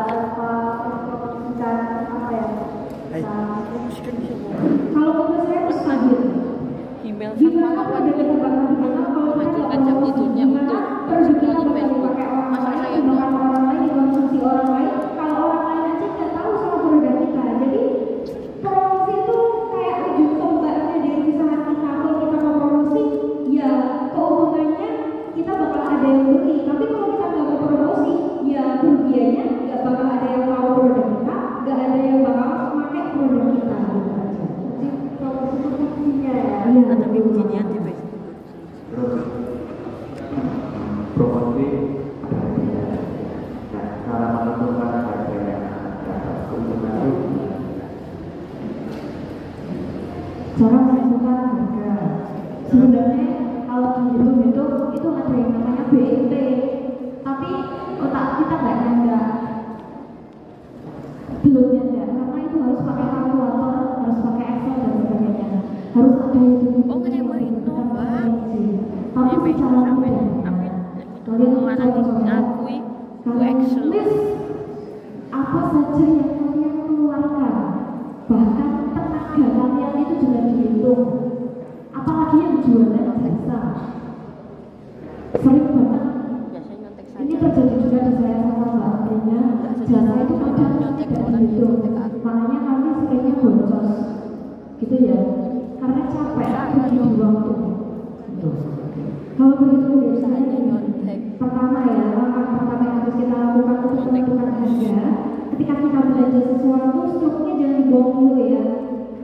Kalau menurut saya harus stabil. Email Gimana sama kalau dari teman-teman memajukan jam tidurnya untuk perjuangan Facebook. pakai orang Masa lain, saya menggunakan orang lain, dikonsumsi orang lain. Kalau orang lain aja nggak tahu sama produk kita. Jadi promosi itu kayak ujung tombaknya dari usaha kita. Kalau kita mau promosi, ya keuntungannya kita bakal ada yang beli. Tapi kalau kita nggak mau promosi, ya kerugiannya nggak bakal ada yang mau produk kita, nggak ada yang bakal pakai produk kita. Jadi promosi itu kuncinya ya. ada beginian di Facebook. Terus promosi harganya. Nah, cara menentukan harganya keuntungan itu Cara menentukan harga. Sebenarnya kalau dihitung itu ada yang namanya BET, tapi otak kita nggak nyanda, belum nyanda, karena itu harus pakai kalkulator, harus pakai Excel dan sebagainya, harus ada yang Oh, ngerewain no, Mbak. tapi secara mudah kalian orang coba ngakui Excel. list apa saja yang kalian keluarkan, bahkan tenaga kalian itu juga dihitung, apalagi yang jualan jasa. Sering banget Biasanya nyontek ini saja. terjadi juga di saya sama Mbak Andrina. Jasa itu kadang Nyontek tidak orang, dihitung, nyontek aku. makanya kami seringnya boncos gitu ya, karena capek pergi di waktu gitu. Kalau begitu Usahanya biasanya nyontek. pertama ya, langkah pertama yang harus kita lakukan untuk menentukan harga. Ketika kita belanja sesuatu, struknya jangan dibuang dulu ya.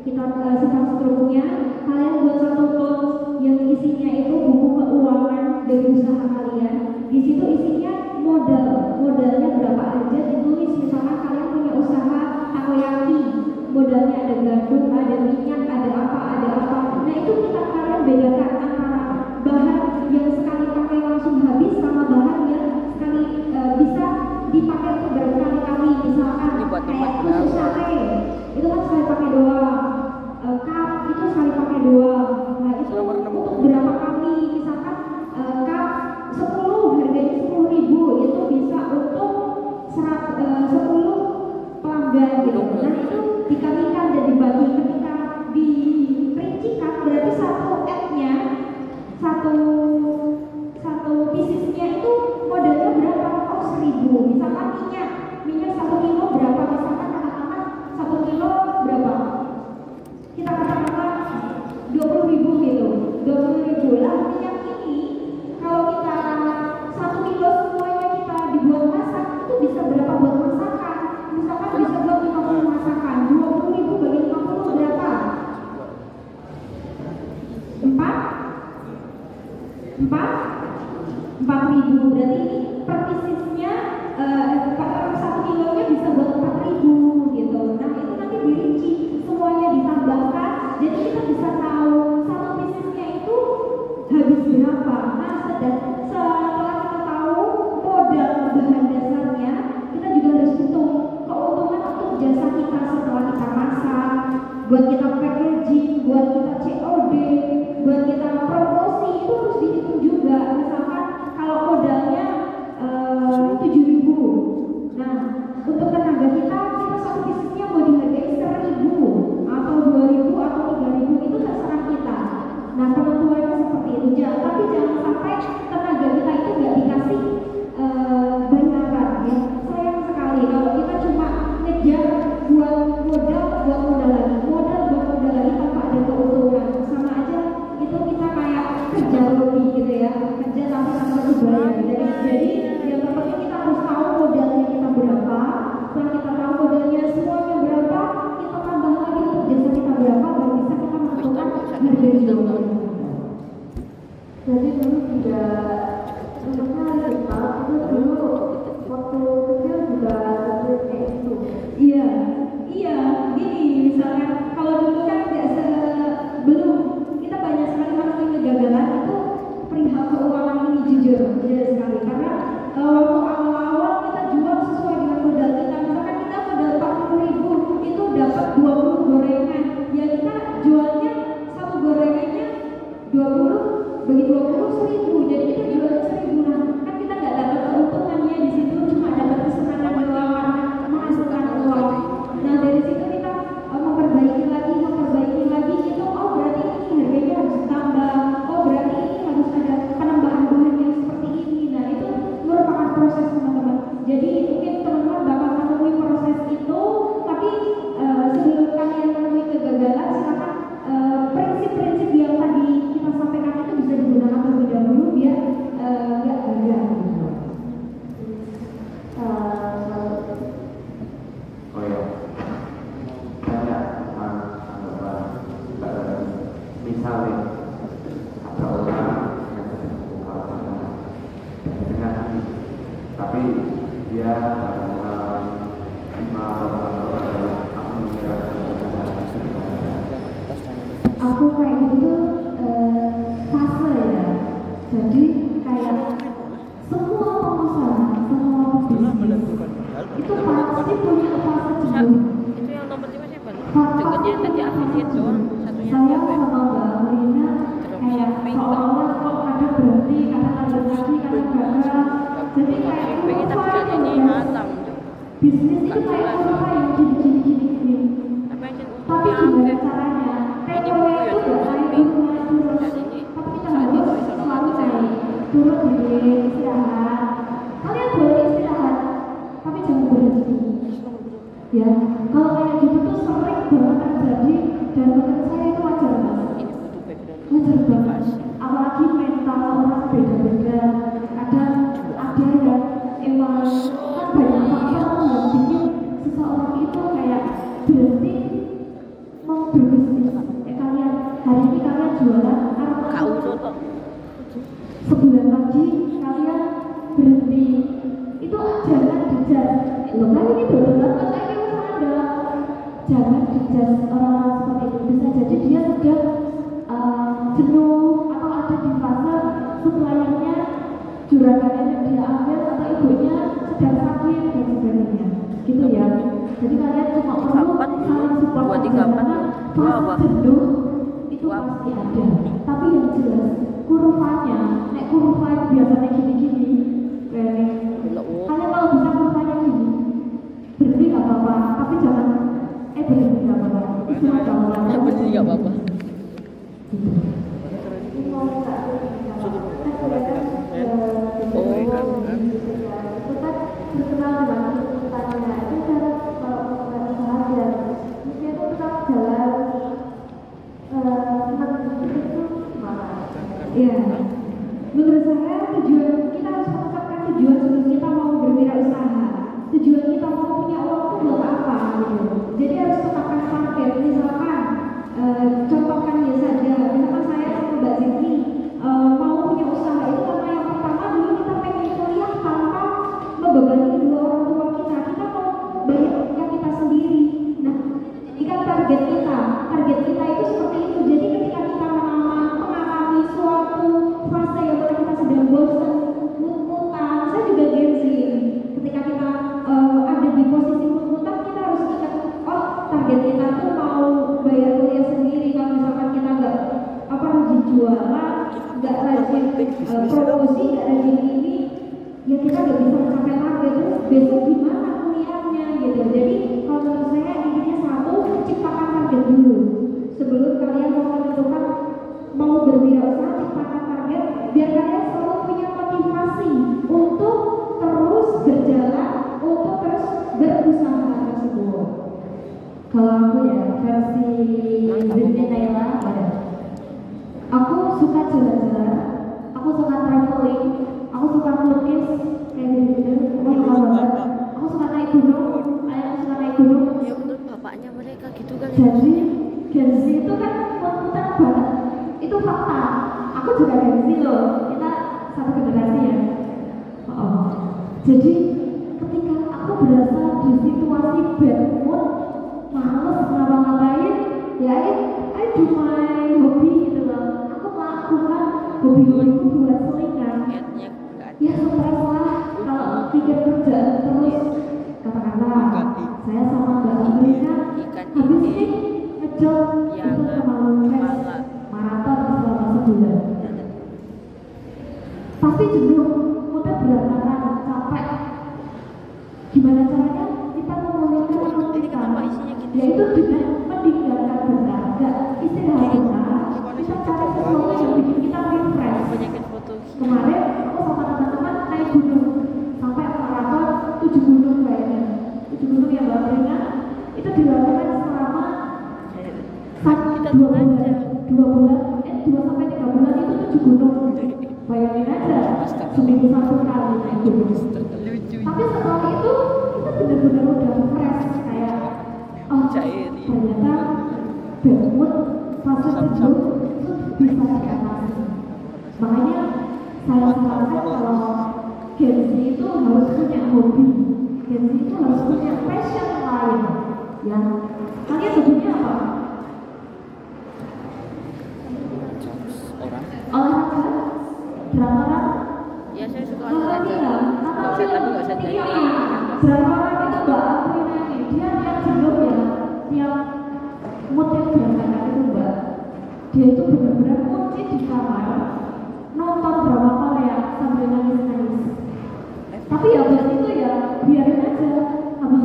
Kita sekarang struknya, kalian buat satu box yang isinya itu buku keuangan dari usaha kalian. Di situ isinya modalnya berapa aja ditulis. Misalnya kalian punya usaha takoyaki, modalnya ada gandum, ada minyak, ada apa. Nah itu kita kalian bedakan antara bahan yang sekali pakai langsung habis sama bahan yang sekali bisa dipakai untuk berkali-kali. Misalkan kayak tusuk sate itu kan sekali pakai doang, cup itu sekali pakai doang. Nah itu untuk berapa kali, misalkan cup 10 harganya 10.000, itu bisa untuk 10 pelanggan gitu. Nah itu dikalikan dan dibagi, ketika diperincikan berarti satu ad-nya, satu piecesnya itu modalnya berapa? Oh 1.000. Misalkan minyak 1 kilo berapa? Misalkan katakanlah 1 kilo berapa? Kita katakanlah 20.000 gitu, 20.000 lah. Minyak ini kalau kita 1 kilo semuanya kita dibuat masak, itu bisa berapa buat masakan? Misalkan bisa buat 50 masakan. 20.000 bagi 50 berapa? 4.000. Berarti ini per piecesnya 1 kilonya bisa buat 4.000 gitu. Nah itu nanti dirinci, semuanya ditambahkan, jadi kita bisa tahu satu piecesnya itu habis berapa. Nah setelah kita tahu modal bahan dasarnya, kita juga harus hitung keuntungan untuk jasa kita setelah kita masak, buat kita packaging, buat kita COD, buat kita promosi, itu harus dihitung juga. Misalkan kalau modalnya 7.000, nah untuk tenaga kita satu piecesnya mau dihargai 1.000 atau 2.000 atau 3.000, itu terserah kita. Nah penentuannya seperti itu, tapi jangan sampai tenaga kita itu nggak dikasih bayaran ya. Sayang sekali kalau kita cuma ngejar buat modal lagi tanpa ada keuntungan. Sama aja itu kita kayak kerja lobby gitu ya, kerja tanpa dibayar. Jadi yang terpenting kita harus tahu modalnya kita berapa. Setelah kita tahu modalnya semuanya berapa, kita tambah lagi untuk jasa kita berapa, baru bisa kita menentukan harga jual. Jadi dulu tidak sebenarnya itu dulu waktu kecil juga seperti itu. Iya, gini misalnya kalau dulu kan belum kita banyak sekali menemui kegagalan itu perihal keuangan ini, jujur sekali, karena waktu awal-awal kita jual sesuai dengan modal kita. Misalkan kita modal 40.000 itu dapat 20 gorengan, ya kita jualnya satu gorengannya 20 bagi 20 1.000, jadi kita jualnya 1.000. Nah kan kita nggak dapat keuntungannya di situ, cuma dapat kesenangan doang karena menghasilkan uang. Nah dari situ kita memperbaiki lagi itu, oh berarti ini harganya harus ditambah, oh berarti ini harus ada penambahan bahan yang seperti ini. Nah itu merupakan proses teman-teman. Jadi mungkin teman-teman bakal menemui proses itu, tapi sebelum kalian menemui kegagalan, silakan prinsip-prinsip yang tadi kita sampaikan itu bisa digunakan terlebih dahulu biar nggak gagal. Oh ya, banyak anggapan misalnya ada orang yang sedang membuka dengan hati, tapi dia aku kayak gitu fase ya. Jadi kayak semua pengusaha, semua bisnis itu pasti punya fase jenuh. Itu yang nomor 5 siapa? Fase Dengarnya tadi affiliate doang, satunya saya siapa? sama Mbak Marina kayak seolah-olah kok kadang berhenti, kadang lanjut lagi, kadang gagal. Jadi kayak Pengen tapi lupa jadi bisnis itu kayak apa yang gini. Apa yang Tapi gimana caranya? Kayak Korea itu gak kayak turun, tapi kita harus selalu kayak turun di istirahat. Kalian boleh istirahat, tapi jangan berhenti. Ya, kalau kayak gitu tuh sering banget terjadi dan menurut saya itu wajar banget. ini butuh background Wajar banget. motivasi. Apalagi mental orang beda-beda. Kadang ada yang emang kan banyak faktor yang bikin seseorang itu kayak berhenti mau berbisnis. Kayak kalian hari ini kalian jualan Kak Uno kok. sebulan lagi kalian berhenti. Itu jangan dijudge. Loh kan ini benar-benar kok saya kira ada. Jangan dijudge orang-orang seperti itu. Bisa jadi dia sudah jenuh atau ada di fase suppliernya juragannya yang dia ambil atau ibunya sedang sakit dan sebagainya. Gitu ya. Jadi kalian cuma perlu saling support aja karena fase jenuh itu pasti ada. Tapi yang jelas kurvanya, nek kurva yang biasanya gini-gini, kalian kalau bisa kurvanya gini, berhenti nggak apa-apa, tapi jangan berhenti nggak apa-apa. Itu ada orang yang Berhenti nggak apa-apa. Ya, menurut saya tujuan kita harus menetapkan tujuan sebelum kita mau berwirausaha. Tujuan kita mau punya uang itu buat apa gitu. Jadi harus tetapkan target. Misalkan contohkan ya saja, misalkan saya sama Mbak Ziki mau punya usaha itu karena yang pertama dulu kita pengen kuliah tanpa membebani kedua orang tua kita. Kita mau bayar kuliah kita sendiri. Nah, ini kan target kita. Target kita itu seperti itu. Jadi ketika kita mengalami suatu fase yang mana kita sedang bosan, mut-mutan, saya juga gengsi. Ketika kita ada di posisi mut-mutan, kita harus ingat, oh target kita tuh mau bayar kuliah sendiri. Kalau misalkan kita nggak rajin jualan, nggak rajin promosi, nggak rajin ini, ya kita nggak bisa mencapai target. Terus besok gimana kuliahnya gitu. Jadi kalau menurut saya intinya satu, ciptakan target dulu sebelum kalian mau menentukan mau berwirausaha. Ciptakan target biar kalian selalu punya motivasi untuk terus berjalan, untuk terus berusaha tersebut. Kalau aku ya versi Zidni Naila ada. Aku suka jalan-jalan, aku suka traveling, aku suka melukis kayak gitu. Aku suka banget. Aku suka naik gunung, aku suka naik gunung. Ya menurut bapaknya mereka gitu kan. Jadi Gen Z itu kan mut-mutan banget. Itu fakta. Aku juga Gen Z loh. Kita satu generasi ya. Oh. Jadi ketika aku berasa di situasi bad mood, males ngapa-ngapain, ya I do my hobi gitu loh. Aku melakukan hobi-hobiku buat selingan. Niatnya nggak ada. Ya stres lah kalau pikir kerjaan terus. Katakanlah saya sama Mbak Amrina habis ini ngejob itu sama Lungkes maraton selama sebulan. Pasti jenuh, mudah berantakan, capek. Gimana caranya kita memulihkan waktu kita? Yaitu dengan meninggalkan bernaga, istirahat. Kita cari sesuatu yang bikin kita refresh. Banyakin foto. Kemarin aku sama teman-teman naik gunung sampai maraton 7 gunung kayaknya. 7 gunung yang Mbak Rina itu dilakukan selama 2 sampai 3 bulan itu 7 gunung. Bayangin aja, seminggu 1 kali naik gunung. Tapi setelah itu kita benar-benar udah fresh kayak oh ternyata bad mood fase jenuh itu bisa diatasi. Makanya saya sarankan kalau Gen Z itu harus punya hobi, Gen Z itu harus punya passion lain. Ya, kalian hobinya apa? Olahraga, drakor. Ya saya suka Nonton olahraga. film, Nggak usah tapi nggak usah jadi. drakor itu Mbak Aprina ini, dia tiap jenuh ya, tiap moodnya belakangan itu Mbak, dia itu benar-benar kunci di kamar, nonton drama Korea sambil nangis-nangis. Tapi ya habis itu ya biarin aja, habis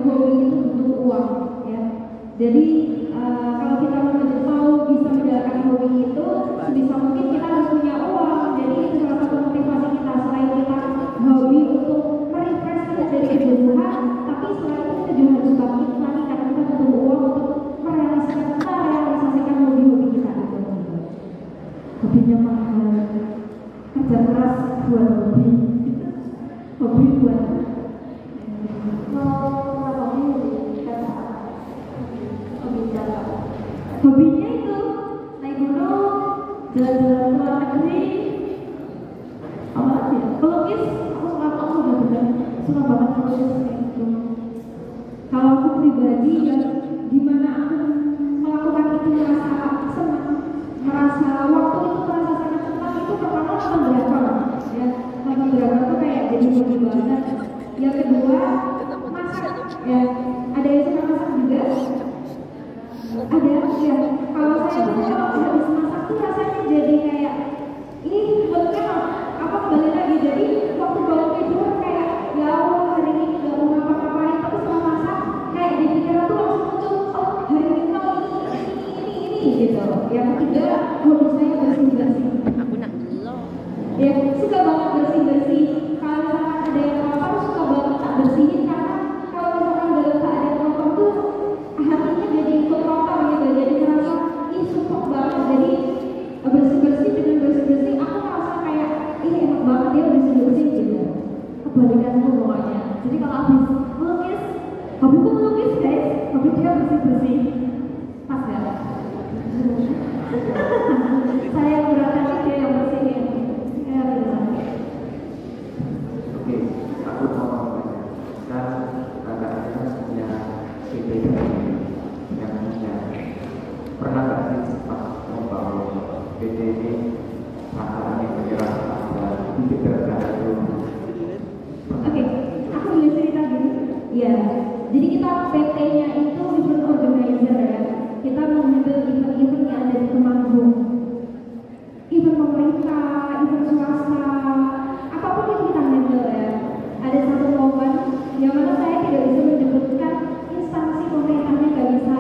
hobi itu butuh uang ya. Jadi kalau kita mau bisa menjalankan hobi itu sebisa mungkin kita harus punya uang. Jadi itu salah satu motivasi kita selain kita hobi untuk merefresh kita dari kejenuhan, tapi selain itu kita juga harus bangkit lagi karena kita butuh uang untuk merealisasikan hobi-hobi kita itu. Hobinya mahal, kerja keras buat hobi, hobi buat hobinya itu naik gunung, jalan-jalan ke luar negeri, apa lagi ya? Pelukis, aku suka banget melukis kayak gitu. Kalau aku pribadi ya, dimana aku melakukan itu merasa senang, merasa waktu itu merasa sangat senang itu pertama nonton drakor, ya nonton drakor tuh kayak jadi hobi banget. Yang kedua masak, ya ada yang suka masak juga. Ada ya, kalau saya tuh kalau habis masak tuh rasanya jadi kayak ini bentuknya apa kembali lagi, jadi waktu bangun tidur kayak ya Allah hari ini nggak mau ngapa-ngapain, tapi setelah masak kayak di pikiran tuh langsung muncul oh hari ini mau ini gitu. Yang ketiga hobi saya bersih-bersih. Aku nak lo. Ya suka banget bersih-bersih. Kalau misalkan ada yang kotor suka banget tak bersihin karena kalau misalkan dalam keadaan kotor tuh hatinya jadi ikut kotor gitu, jadi merasa ih sumpah banget. Jadi bersih-bersih dengan bersih-bersih aku merasa kayak ih enak banget ya bersih-bersih gitu. Kebalikan semuanya. Jadi kalau habis melukis, hobiku melukis guys, hobi dia bersih-bersih. Pas ya? Saya berangkat dia yang bersihin. Ya benar. Oke, aku mau kan kakaknya punya ide yang punya pernah nggak sih sempat membangun ide ini masalahnya menyerah pada titik terendah itu? Oke, aku boleh cerita dulu. Ya, jadi kita PT-nya itu event organizer ya. Kita mengambil event-event yang ada di Temanggung. Event pemerintah, event swasta, apapun yang kita handle ya. Ada satu momen yang mana saya tidak bisa menyebutkan instansi pemerintahnya, nggak bisa.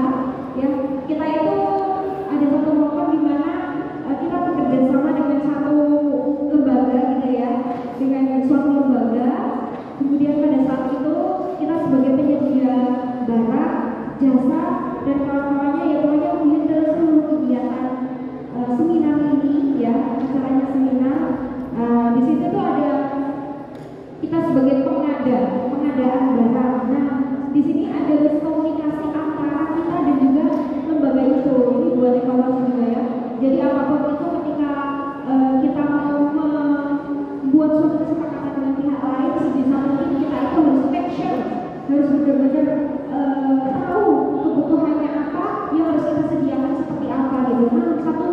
Ya, kita itu ada satu momen di mana kita bekerja sama dengan satu lembaga gitu ya, dengan suatu lembaga. Kemudian pada saat itu kita sebagai penyedia barang, jasa dan kawan-kawannya ya pokoknya menghandle seluruh kegiatan seminar ini ya, acaranya seminar. Di situ tuh ada kita sebagai pengadaan barang. Nah, di sini ada miskomunikasi antara kita dan juga lembaga itu. Ini buat evaluasi juga ya. Jadi apapun itu ketika kita mau membuat suatu kesepakatan dengan pihak lain, sebisa mungkin kita itu harus make sure, harus benar-benar tahu kebutuhannya apa, yang harus kita sediakan seperti apa gitu. Nah, satu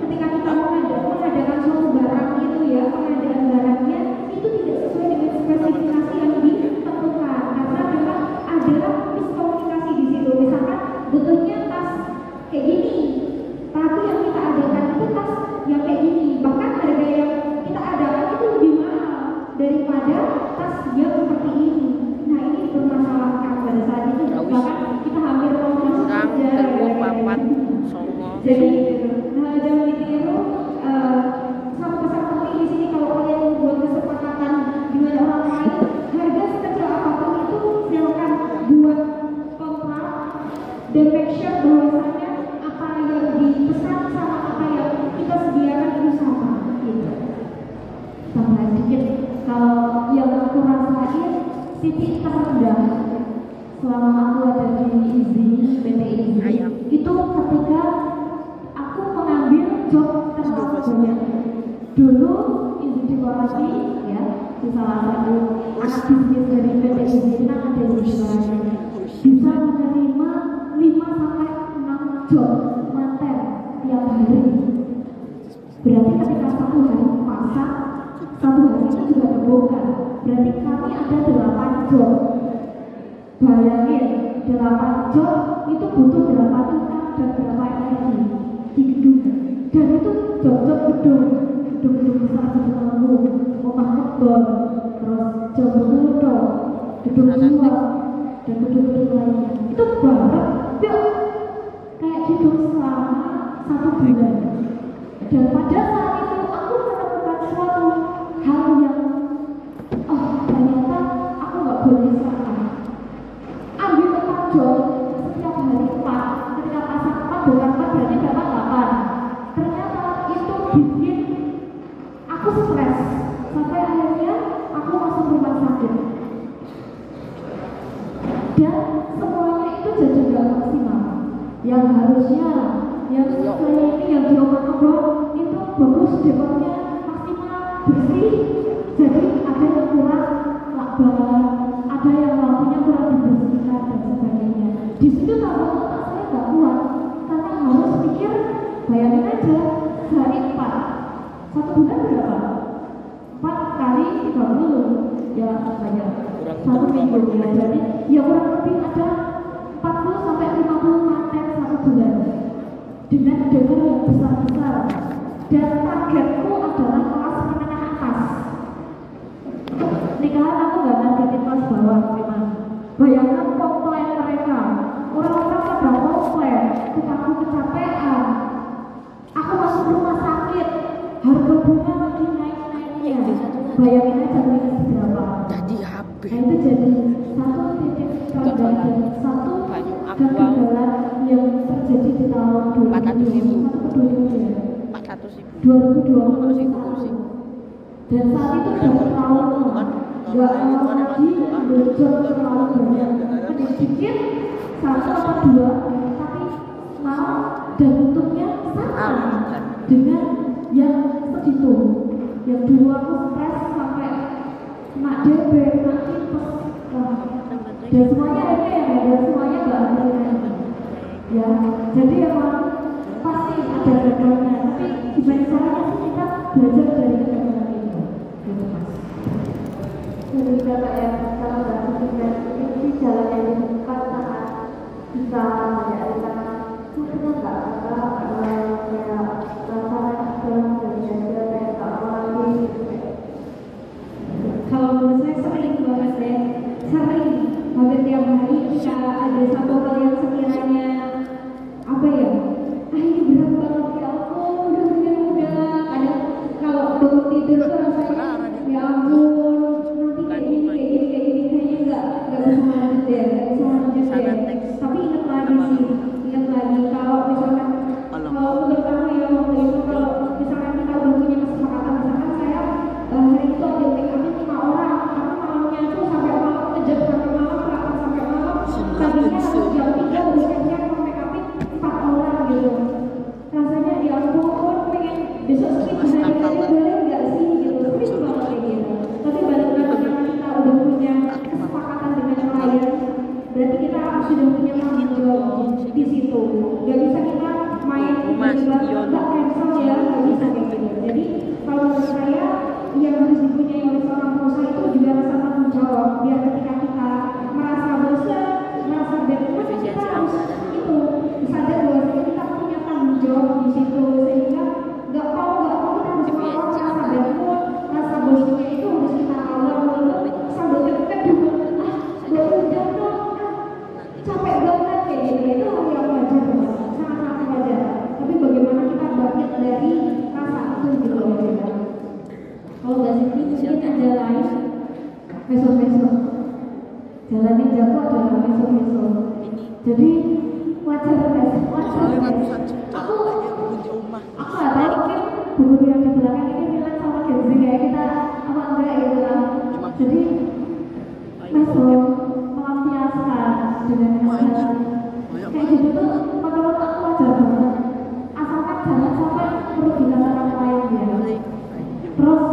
ketika kita mengadakan suatu barang itu ya, pengadaan barangnya itu tidak sesuai dengan spesifikasi yang ditentukan karena memang ada miskomunikasi di situ. Misalkan butuhnya tas kayak gini, tapi yang kita adakan itu tas yang kayak gini, bahkan harga yang kita adakan itu lebih mahal daripada tas yang seperti ini. Nah, ini dipermasalahkan pada saat itu, bahkan kita hampir mau masuk penjara. Jadi jangan ditiru. Satu pesan penting di sini, kalau kalian membuat kesepakatan dengan orang lain, harga sekecil apapun itu silakan buat kontrak dan make sure bahwasanya apa yang dipesan sama apa yang kita sediakan itu sama gitu. Tambah sedikit, kalau yang aku rasain titik terendah selama aku ada di IZI, PT IZI itu ketika aku mengambil job terbanyak. Dulu IZI dekorasi ya, di salah satu anak bisnis dari PT IZI kita ada di dekorasi, bisa menerima 5-6 job mater tiap hari. Berarti ketika satu hari pasang, satu hari itu juga terbongkar. Berarti kami ada 8 job. Bayangin, 8 job itu butuh berapa tukang dan berapa energi di gedung. Dan itu job-job gedung besar seperti Temanggung, Omah Kebon, terus Jogosodo, gedung tua dan gedung-gedung lainnya. Itu bareng yuk kayak gitu selama 1 bulan. Dan pada saat itu aku menemukan suatu hal yang ternyata aku nggak boleh salah. Ambil tempat job setiap hari 4, ketika pasang 4 bukan 4 berarti dapat 8. Ternyata itu bikin aku stres sampai akhirnya aku masuk rumah sakit. Dan semuanya itu jadi gak maksimal. Yang harusnya saya ini yang diobat-obat itu bagus, dekornya maksimal, bersih. Jadi ada yang kurang lakban, ada yang lampunya kurang dibersihkan dan sebagainya. Di situ kalau otak saya nggak kuat, karena harus pikir, bayangin aja hari 4, 1 bulan berapa? 4 kali 30, ya banyak. 1 minggu ya, jadi ya kurang lebih ada 40 sampai 50 manten 1 bulan dengan dekor yang besar-besar. Dan targetku adalah kelas menengah atas. Nikahan aku gak targetin kelas bawah memang. Bayangkan komplain mereka, orang-orang pada komplain, aku kecapean. Aku masuk rumah sakit, harga bunga lagi naik-naiknya. Bayangin aja minus berapa. Jadi HP. Nah itu jadi satu titik tanda dan satu kegagalan yang terjadi di tahun 2021. Dan saat itu sudah trauma, nggak mau lagi belajar terlalu banyak, sedikit 1 atau 2, tapi mau dan bentuknya sama dengan yang segitu. Yang dulu aku stres sampai mak DB, mak tipes, dan semuanya ada ya, dan semuanya nggak ada ya. Jadi emang pasti ada gagalnya, tapi gimana caranya sih kita belajar dari kegagalan itu, gitu mas. Jadi bapak ya, kalau nggak sukses ini sih jalan yang dibuka saat kita menjalankan itu pernah nggak kayak rasanya dalam belajar kayak tak mau lagi. Kalau menurut saya sering banget deh, sering hampir tiap hari jika ada satu hal yang sekiranya apa ya, ini berat banget ya ampun, udah kadang kalau bangun tidur tuh rasanya ya ampun, nanti kayak gini kayaknya nggak bisa lanjut deh, nggak bisa lanjut deh. Tapi ingat lagi kalau misalkan kalau menurut kamu ya waktu itu kalau misalkan kita udah punya kesepakatan, misalkan saya hari itu ada PKP 5 orang, tapi malamnya tuh sampai malam ngejam sampai malam, rapat sampai malam, tadinya jam 3 udah siap-siap ke PKP 4 orang gitu. Rasanya ya ampun, pengen besok skip hari boleh nggak sih gitu, tapi banget kayak gitu. Tapi balik-balik karena kita udah punya kesepakatan dengan klien, berarti kita sudah punya tanggung jawab di situ. Gak bisa kita main tiba-tiba nggak cancel ya, nggak bisa kayak gitu. Jadi kalau menurut saya yang harus dipunyai oleh seorang pengusaha itu juga rasa tanggung jawab, biar ketika kita merasa bosan, merasa bad mood, kita harus itu sadar bahwa kita punya tanggung jawab di situ, sehingga nggak mau kita harus merasa bad mood, rasa bosannya itu harus kita lawan sambil teduh, udah dong, capek banget kayak gitu. Itu hal yang wajar banget, sangat-sangat wajar. Tapi bagaimana kita bangkit dari rasa itu gitu loh ya. Kalau nggak sih mungkin ada lain meso-meso. Jalan yang jago adalah meso-meso. Jadi wajar guys, wajar guys. Aku nggak tahu mungkin guru yang di belakang ini bilang sama Genzi kayak kita apa enggak gitu lah. Jadi meso melampiaskan dengan kesadaran kayak gitu tuh menurut aku wajar banget. Asalkan jangan sampai merugikan orang lain ya. Terus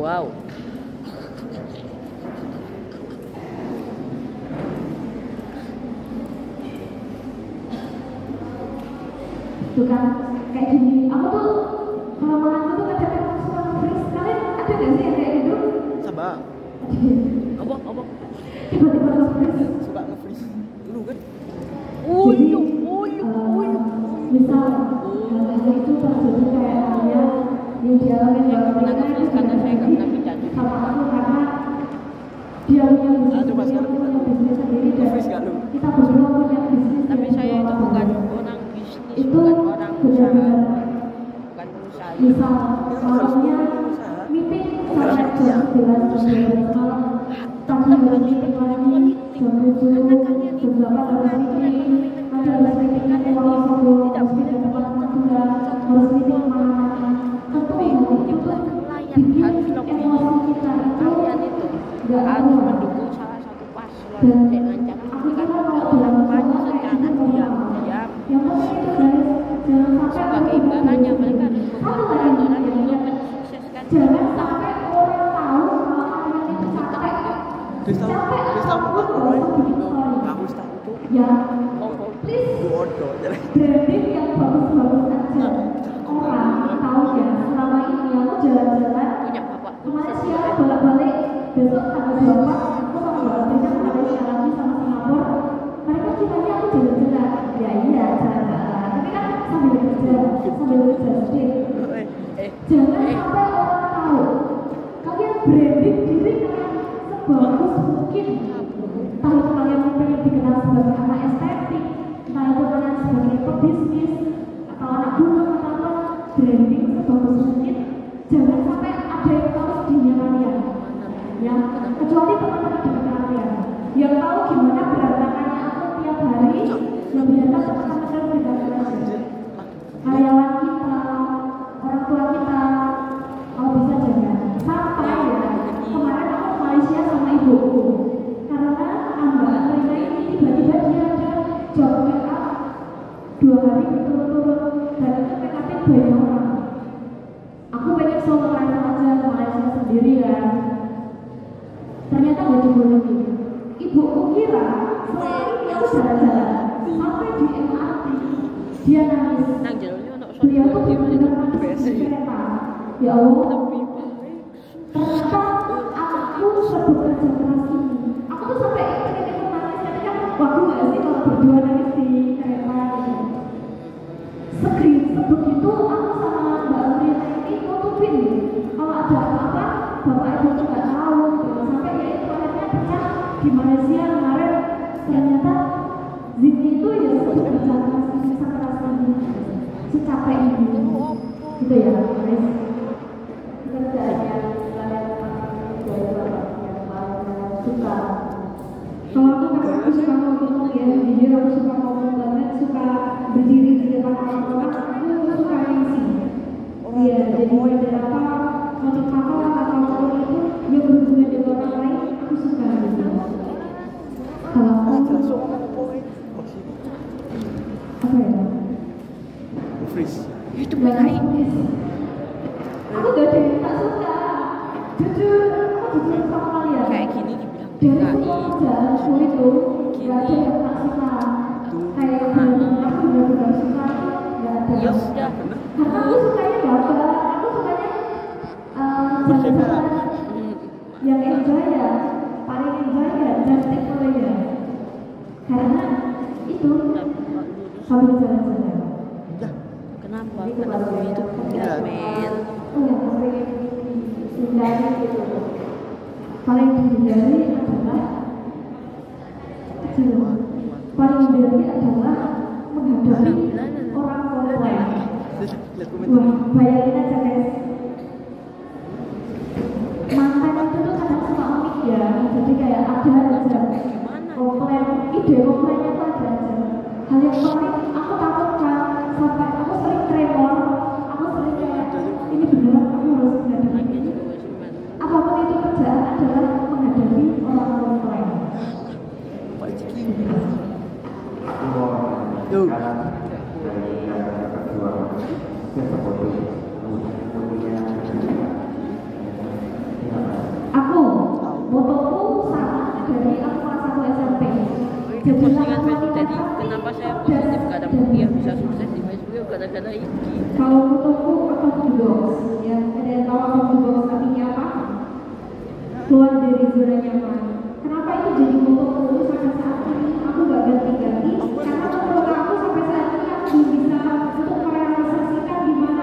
wow. Tuh kan, kayak gini. Aku tuh kalau malam tuh kadang-kadang suka nge-freeze. Kalian ada nggak sih yang kayak gitu? Sabar. Apa? Tiba-tiba nge-freeze. Suka nge-freeze. Lu kan? Jadi, terjadi kayak hanya yang dialami Saya Mbak pernah Rina ngemis karena saya nggak pernah bicara. sama aku karena dia punya bisnis Coba sendiri, sekarang aku punya bisnis sendiri dan Ngemis nggak lu? kita berdua punya bisnis Tapi yang saya itu dua bukan orang. orang bisnis, Itu bukan orang usaha, benar-benar bukan pengusaha. misal malamnya meeting sampai jam 11 jam 12 malam tapi harus meeting lagi jam 7 jam 8 harus meeting nanti harus meeting ke Pulau Solo harus meeting ke Madura harus meeting mana-mana tentu hal itu tuh bikin emosi kita Kalian itu gak harus kuat mendukung salah satu paslon dan dengan cara aku memberikan kira kalau dalam kampanye masalah secara itu diam-diam. yang penting itu guys jangan sampai Sebagai imbalannya mereka harus satu membuat lagi aturan yang untuk ingat mensukseskan jangan sampai orang tahu kalau kalian itu capek capek apapun gak usah bikin story Kamu tahu tuh. ya Koko please Bodoh. branding yang bagus-bagus aja orang tahu ya selama ini aku jalan-jalan punya bapak ke Malaysia bolak-balik besok tanggal 24 aku sama Mbak Rina ke Malaysia lagi sama Singapura mereka kiranya aku jalan-jalan ya iya jalan-jalan tapi kan sambil kerja sedih jangan sampai orang tahu kalian branding diri kalian sebagus mungkin entah itu kalian pengen dikenal sebagai anak estetik entah itu kalian sebagai pebisnis atau anak gunung atau apa branding sebagus mungkin jangan sampai ada yang tahu sedihnya kalian ya kecuali teman-teman dekat kalian yang tahu gimana berantakannya aku tiap hari yang biarkan teman-teman dekat aja karyawan kita orang tua kita kalau bisa jaga sampai ya kemarin aku ke Malaysia sama ibuku karena Mbak Rina ini tiba-tiba dia ada job make up 2 hari berturut-turut dan itu make upin banyak orang aku pengen solo travel aja ke Malaysia sendiri kan ternyata gak dibolehin ibuku kira selain dia jalan-jalan sampai di MRT dia nangis nang jalurnya ono beliau tuh benar-benar nangis di kereta ya Allah ternyata aku sebekerja keras ini aku tuh sampai ikut nangis ketika waktu gak sih kalau berdua nangis di kereta gitu sebegitu aku sama Mbak Rina ini nutupin kalau ada apa-apa bapak ibu tuh gak tahu sampai ya itu akhirnya pecah di Malaysia kemarin ternyata Zidni itu ya sebekerja keras ini sekeras ini secapek ini gitu ya guys pekerjaan yang kalian suka kalau aku suka ngomong ya jujur aku suka ngomong banget suka berdiri di depan orang aku suka ngisi iya jadi mulai dari apa motif apa atau apapun itu yang berhubungan dengan orang lain aku suka gitu kalau aku apa ya Freeze. itu Nggak PKI nangis. Aku gak ada yang tak suka. Jujur, aku jujur sama kalian. kayak gini dibilang Dari PKI semua kerjaanku itu, gak ada yang tak suka. Kayak yang benar-benar aku benar-benar suka, gak ada. ya udah Karena aku sukanya gambar, aku sukanya jalan-jalan. Yang enjoy ya, paling enjoy ya, justik ya. Karena itu sambil jalan-jalan. kenapa karena gue itu enggak men Hindari gitu. Paling dihindari adalah paling hindari adalah menghadapi orang komplain. Wah, bayangin aja guys. Mantan itu tuh kadang suka unik ya. Jadi kayak ada aja komplain, ide komplainnya tuh ada aja. Hal yang paling aku takutkan sampai aku sering tremor, aku sering kayak ini beneran aku harus menghadapi ini. Apapun itu kerjaan adalah menghadapi orang komplain. Sekarang dari yang kedua Aku, motoku sama dari aku kelas 1 SMP. itu postingan Facebook jadi kenapa saya positif kadang dia bisa sukses di Facebook gara-gara ini Kalau motoku out of the box, ya ada yang tahu out of the box artinya apa? Keluar dari zona nyaman. Kenapa itu jadi motoku sampai saat ini aku gak ganti-ganti? Karena menurut aku sampai saat ini aku belum bisa untuk merealisasikan gimana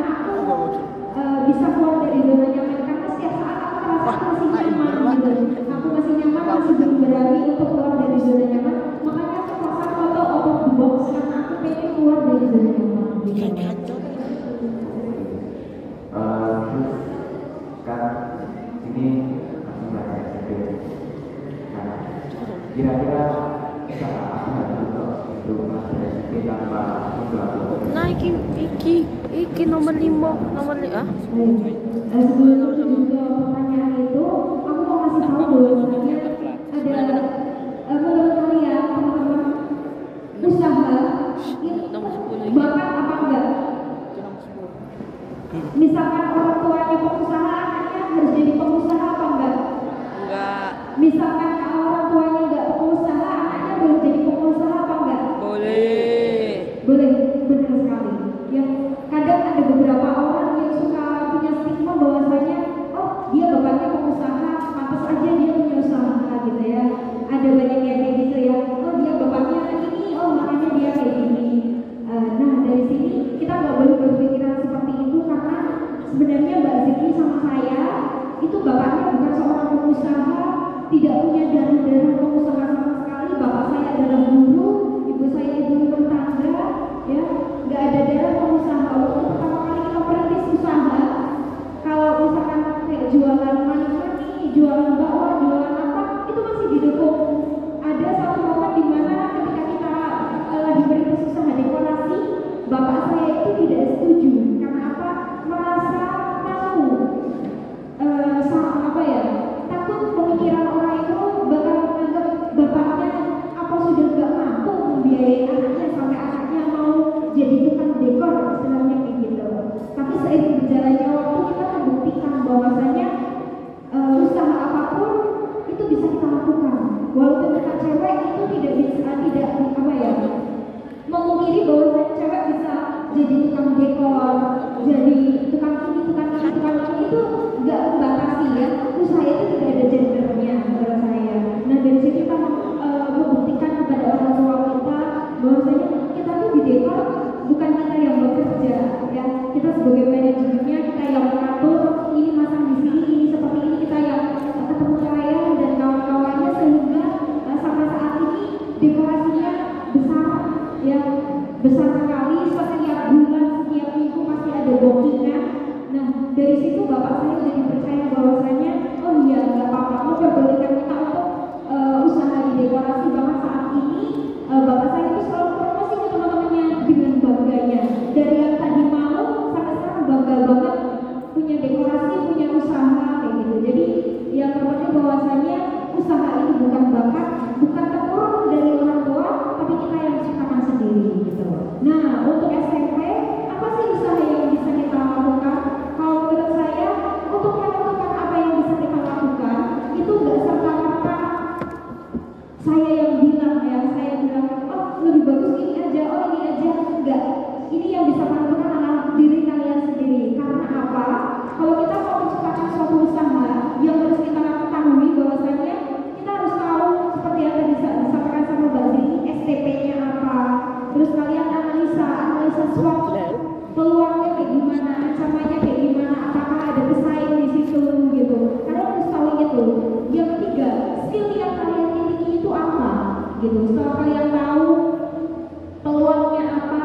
kira-kira bisa apa untuk itu mengapresiasi tanpa membangun. Nah, iki nomor 5, Sebelum juga pertanyaan itu, aku mau kasih tahu bahwasanya ada menurut kalian teman-teman usaha itu nomor 10 bakat apa enggak? Misalkan orang tuanya pengusaha, anaknya harus jadi pengusaha apa enggak? enggak Misalkan orang tuanya enggak pengusaha, anaknya boleh jadi pengusaha apa enggak? boleh. Boleh, benar sekali. Yang kadang ada beberapa orang yang suka punya stigma bahwasanya, oh dia bapaknya pengusaha, pantas aja dia punya usaha gitu ya. Ada banyak yang kayak gitu ya. Oh dia bapaknya ini, oh makanya dia kayak gini. Nah dari sini kita nggak boleh berpikiran seperti itu karena sebenarnya Mbak Ziki sama saya itu bapaknya bukan seorang pengusaha, tidak punya darah pengusaha sama sekali. Bapak saya adalah guru, ibu saya ibu rumah tangga, ya nggak ada darah pengusaha. Waktu pertama kali kita perintis usaha, kalau misalkan kayak jualan mani, jualan bakwan, jualan apa, itu masih didukung. Ada satu momen di mana ketika kita lagi merintis usaha dekorasi, bapak saya itu tidak setuju. Karena apa? Merasa malu, apa ya? Takut pemikiran orang itu bakal menganggap bapaknya apa sudah nggak mampu membiayai anaknya sampai anaknya mau jadi tukang dekor, istilahnya kayak gitu. Tapi seiring berjalannya waktu kita membuktikan bahwasanya usaha apapun itu bisa kita lakukan. Walaupun kita cewek itu tidak bisa, tidak apa ya, memungkiri bahwasanya cewek bisa jadi tukang dekor, jadi tukang ini, tukang ini, tukang ini, itu nggak membatasi ya. Usaha itu tidak ada gendernya menurut saya. Nah dari sini kita membuktikan kepada orang tua kita bahwasanya kita tuh di dekor bukan kita yang bekerja ya. Kita sebagai manajemennya, kita yang mengatur ini masang di sini, ini seperti ini, kita yang ketemu klien dan kawan-kawannya sehingga sampai saat ini dekorasinya besar ya, besar sekali. Setiap bulan, setiap minggu pasti ada bookingan. Nah dari situ bapak saya jadi percaya bahwasanya oh iya nggak apa-apa, memperbolehkan kita untuk usaha di dekorasi. Bahkan saat ini bapak saya itu selalu promosi ke teman-temannya dengan bangganya. Dari yang tadi malu sampai sekarang bangga banget punya dekorasi, punya usaha kayak gitu. Jadi yang terpenting bahwasanya usaha itu bukan bakat, bukan temurun dari orang tua, tapi kita yang ciptakan sendiri gitu. Nah untuk SMP, apa sih usaha yang bisa kita lakukan? Kalau menurut saya, untuk menentukan apa yang bisa kita lakukan itu nggak serta-merta saya yang bilang ya, saya bilang oh lebih bagus ini aja, oh ini aja, enggak. Ini yang bisa menentukan adalah diri kalian sendiri. Karena apa? Kalau kita mau menciptakan suatu usaha, yang harus kita ketahui bahwasanya kita harus tahu seperti yang tadi disampaikan sama Mbak Zini, STP-nya apa. Terus kalian analisa SWOT, peluangnya kayak gimana, ancamannya kayak gimana, apakah ada pesaing di situ gitu. Kalian harus tahu itu. Yang ketiga, skill yang kalian miliki itu apa gitu. Setelah kalian tahu peluangnya apa,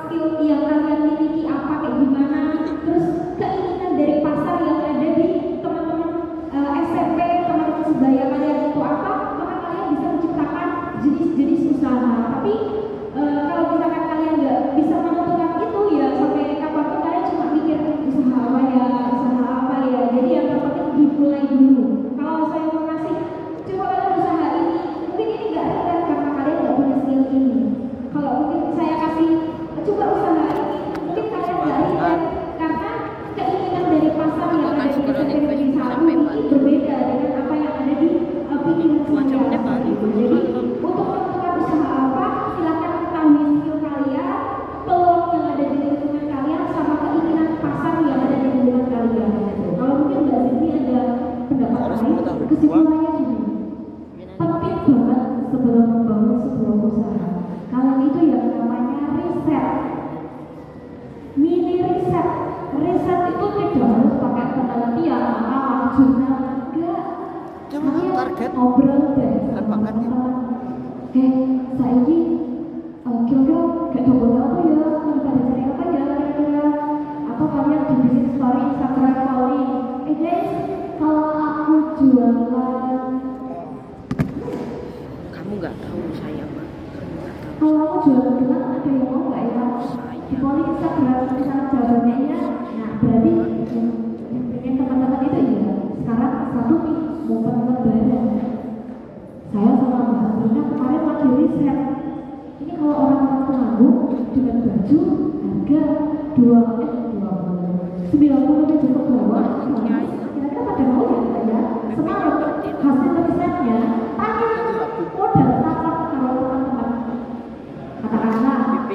skill yang kalian miliki apa kayak gimana, terus keinginan dari pasar yang ada di teman-teman SMP, teman-teman sebaya kalian itu apa, maka kalian bisa menciptakan jenis-jenis usaha. Tapi kalau misalkan kalian nggak bisa menentukan itu ya sampai kapanpun kalian cuma mikir usaha apa ya. Jadi yang terpenting dimulai dulu. Kalau saya mau kasih coba kalian usaha ini, mungkin ini nggak relate karena kalian nggak punya skill ini. Kalau mungkin saya kasih coba usaha ini, mungkin kalian nggak relate karena keinginan dari pasar yang ada di SMP di satu ini berbeda dengan apa yang ada di pikiran saya. Jadi untuk menentukan usaha apa, silakan ketahui skill kalian, peluang yang ada di lingkungan kalian, sama keinginan pasar yang ada di lingkungan kalian. Kalau mungkin Mbak Ziki ada pendapat lain, kesimpulannya gini, penting banget sebelum membangun sebuah usaha, kalian itu yang namanya riset, mini riset. Riset itu tidak harus pakai penelitian, makalah, jurnal, enggak. Kalian target ngobrol deh sama bakat ya. teman-teman. Saya ini kira-kira kayak gambar apa ya, pada cari apa ya kira-kira, atau kalian dibikin story Instagram calling, guys, kalau aku jualan jualan gelang ada yang mau nggak ya? Di poli Instagram misalnya jawabannya iya, nah berarti yang pengen teman-teman itu iya. Sekarang satu nih mau lebaran, saya sama Mbak Rina kemarin lagi riset. Ini kalau orang-orang Temanggung dengan baju harga 90 ribu ke bawah, kira-kira pada mau ya Mbak ya? Semangat hasil risetnya, tanya modal apa kalau teman-teman katakanlah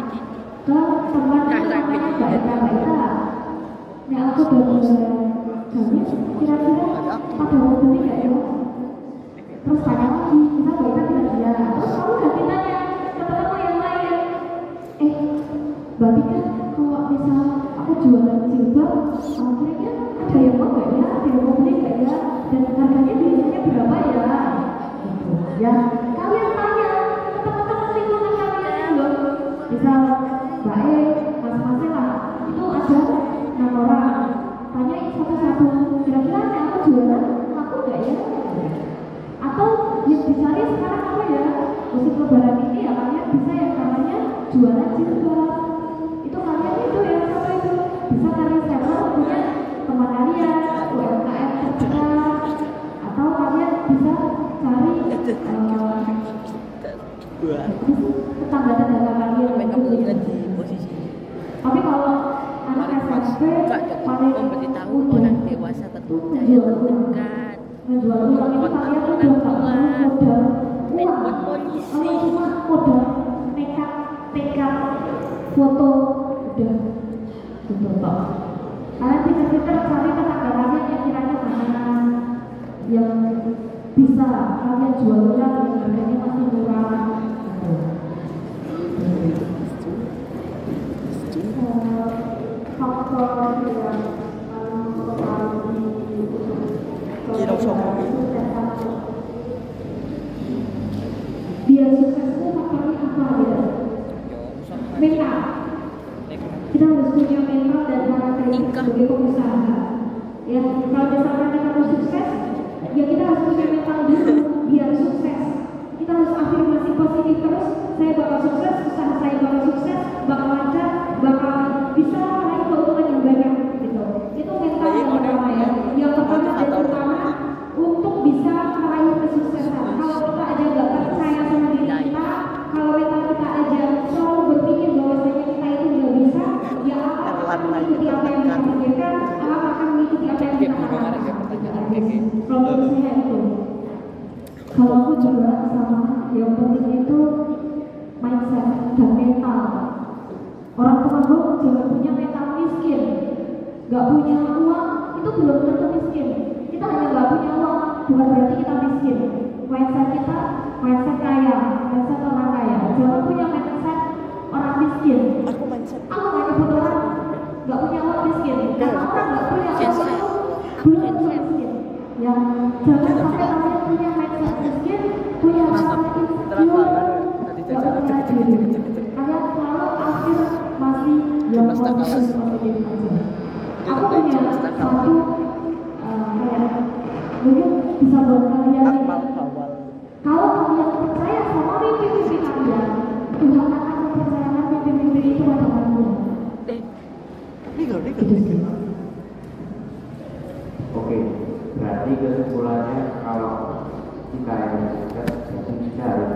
ke teman-temannya Mbak Ita, ya aku udah jamin kira-kira pada mau beli nggak ya? Terus tanya lagi, kita Mbak Ita tidak iya. Terus kamu ganti tanya ke temanmu yang lain, berarti kan kalau misal aku jualan jilbab, kira-kira ada yang mau nggak ya? Ada yang mau beli nggak ya? Dan harganya biasanya berapa ya? Gitu. Ya, kalian tanya ke teman-teman lingkungan kalian loh. Misal Mbak Mas lah, itu ada 6 orang. Tanyain satu-satu, kira-kira yang aku jualan laku nggak ya? Atau yang dicari sekarang apa ya? Musim lebaran ini ya kalian bisa yang namanya jualan jilbab. Itu kalian itu ya sama itu bisa kalian sewa punya teman kalian, UMKM terdekat, atau kalian bisa cari tetangga-tetangga kalian. Kamu lihat di posisi Tapi kalau anak SMP paling memberitahu orang dewasa terpercaya terdekat menjual uang itu kalian tuh udah nggak modal uang. Kalau cuma modal nekat foto udah gitu toh. Kalian pinter-pinter cari tetangga kalian yang kiranya mana yang bisa kalian jual ulang yang harganya masih murah. Faktor yang mempengaruhi biar sukses itu faktornya apa ya? Mental. Kita harus punya mental dan karakteristik sebagai pengusaha. Ya, kalau misalkan kita mau sukses, ya kita harus punya mental dulu biar sukses. Kita harus afirmasi positif terus. Saya bakal sukses, usaha saya bakal sukses, bakal lancar, bakal bisa meraih keuntungan yang banyak gitu. Itu mental yang pertama ya. Yang pertama dan utama untuk bisa meraih kesuksesan. Kalau kita aja nggak percaya sama diri kita, kalau mental kita aja selalu berpikir bahwasanya kita itu nggak bisa, ya akan mengikuti apa yang kita pikirkan, akan mengikuti apa yang kita katakan. Problem saya itu, kalau aku juga sama, yang penting itu mindset dan mental. Orang Temanggung jangan punya mental miskin, nggak punya uang itu belum tentu miskin. Kita hanya nggak punya uang bukan berarti kita miskin. Mindset kita mindset kaya, mindset orang kaya. Jangan punya mindset orang miskin. aku mindset Aku nggak nyebut orang nggak punya uang miskin. Karena orang nggak punya uang itu belum tentu miskin. Ya, jangan sampai kalian punya mindset miskin, punya rasa insecure, nggak punya diri. Kalian selalu akhir masih yang positif aja. Aku punya satu kayak mungkin bisa buat kalian nih. Kalau kalian percaya sama mimpi-mimpi kalian, Tuhan akan mempercayakan mimpi-mimpi itu pada kalian. Oke, berarti kesimpulannya kalau kita yang sukses, jadi kita harus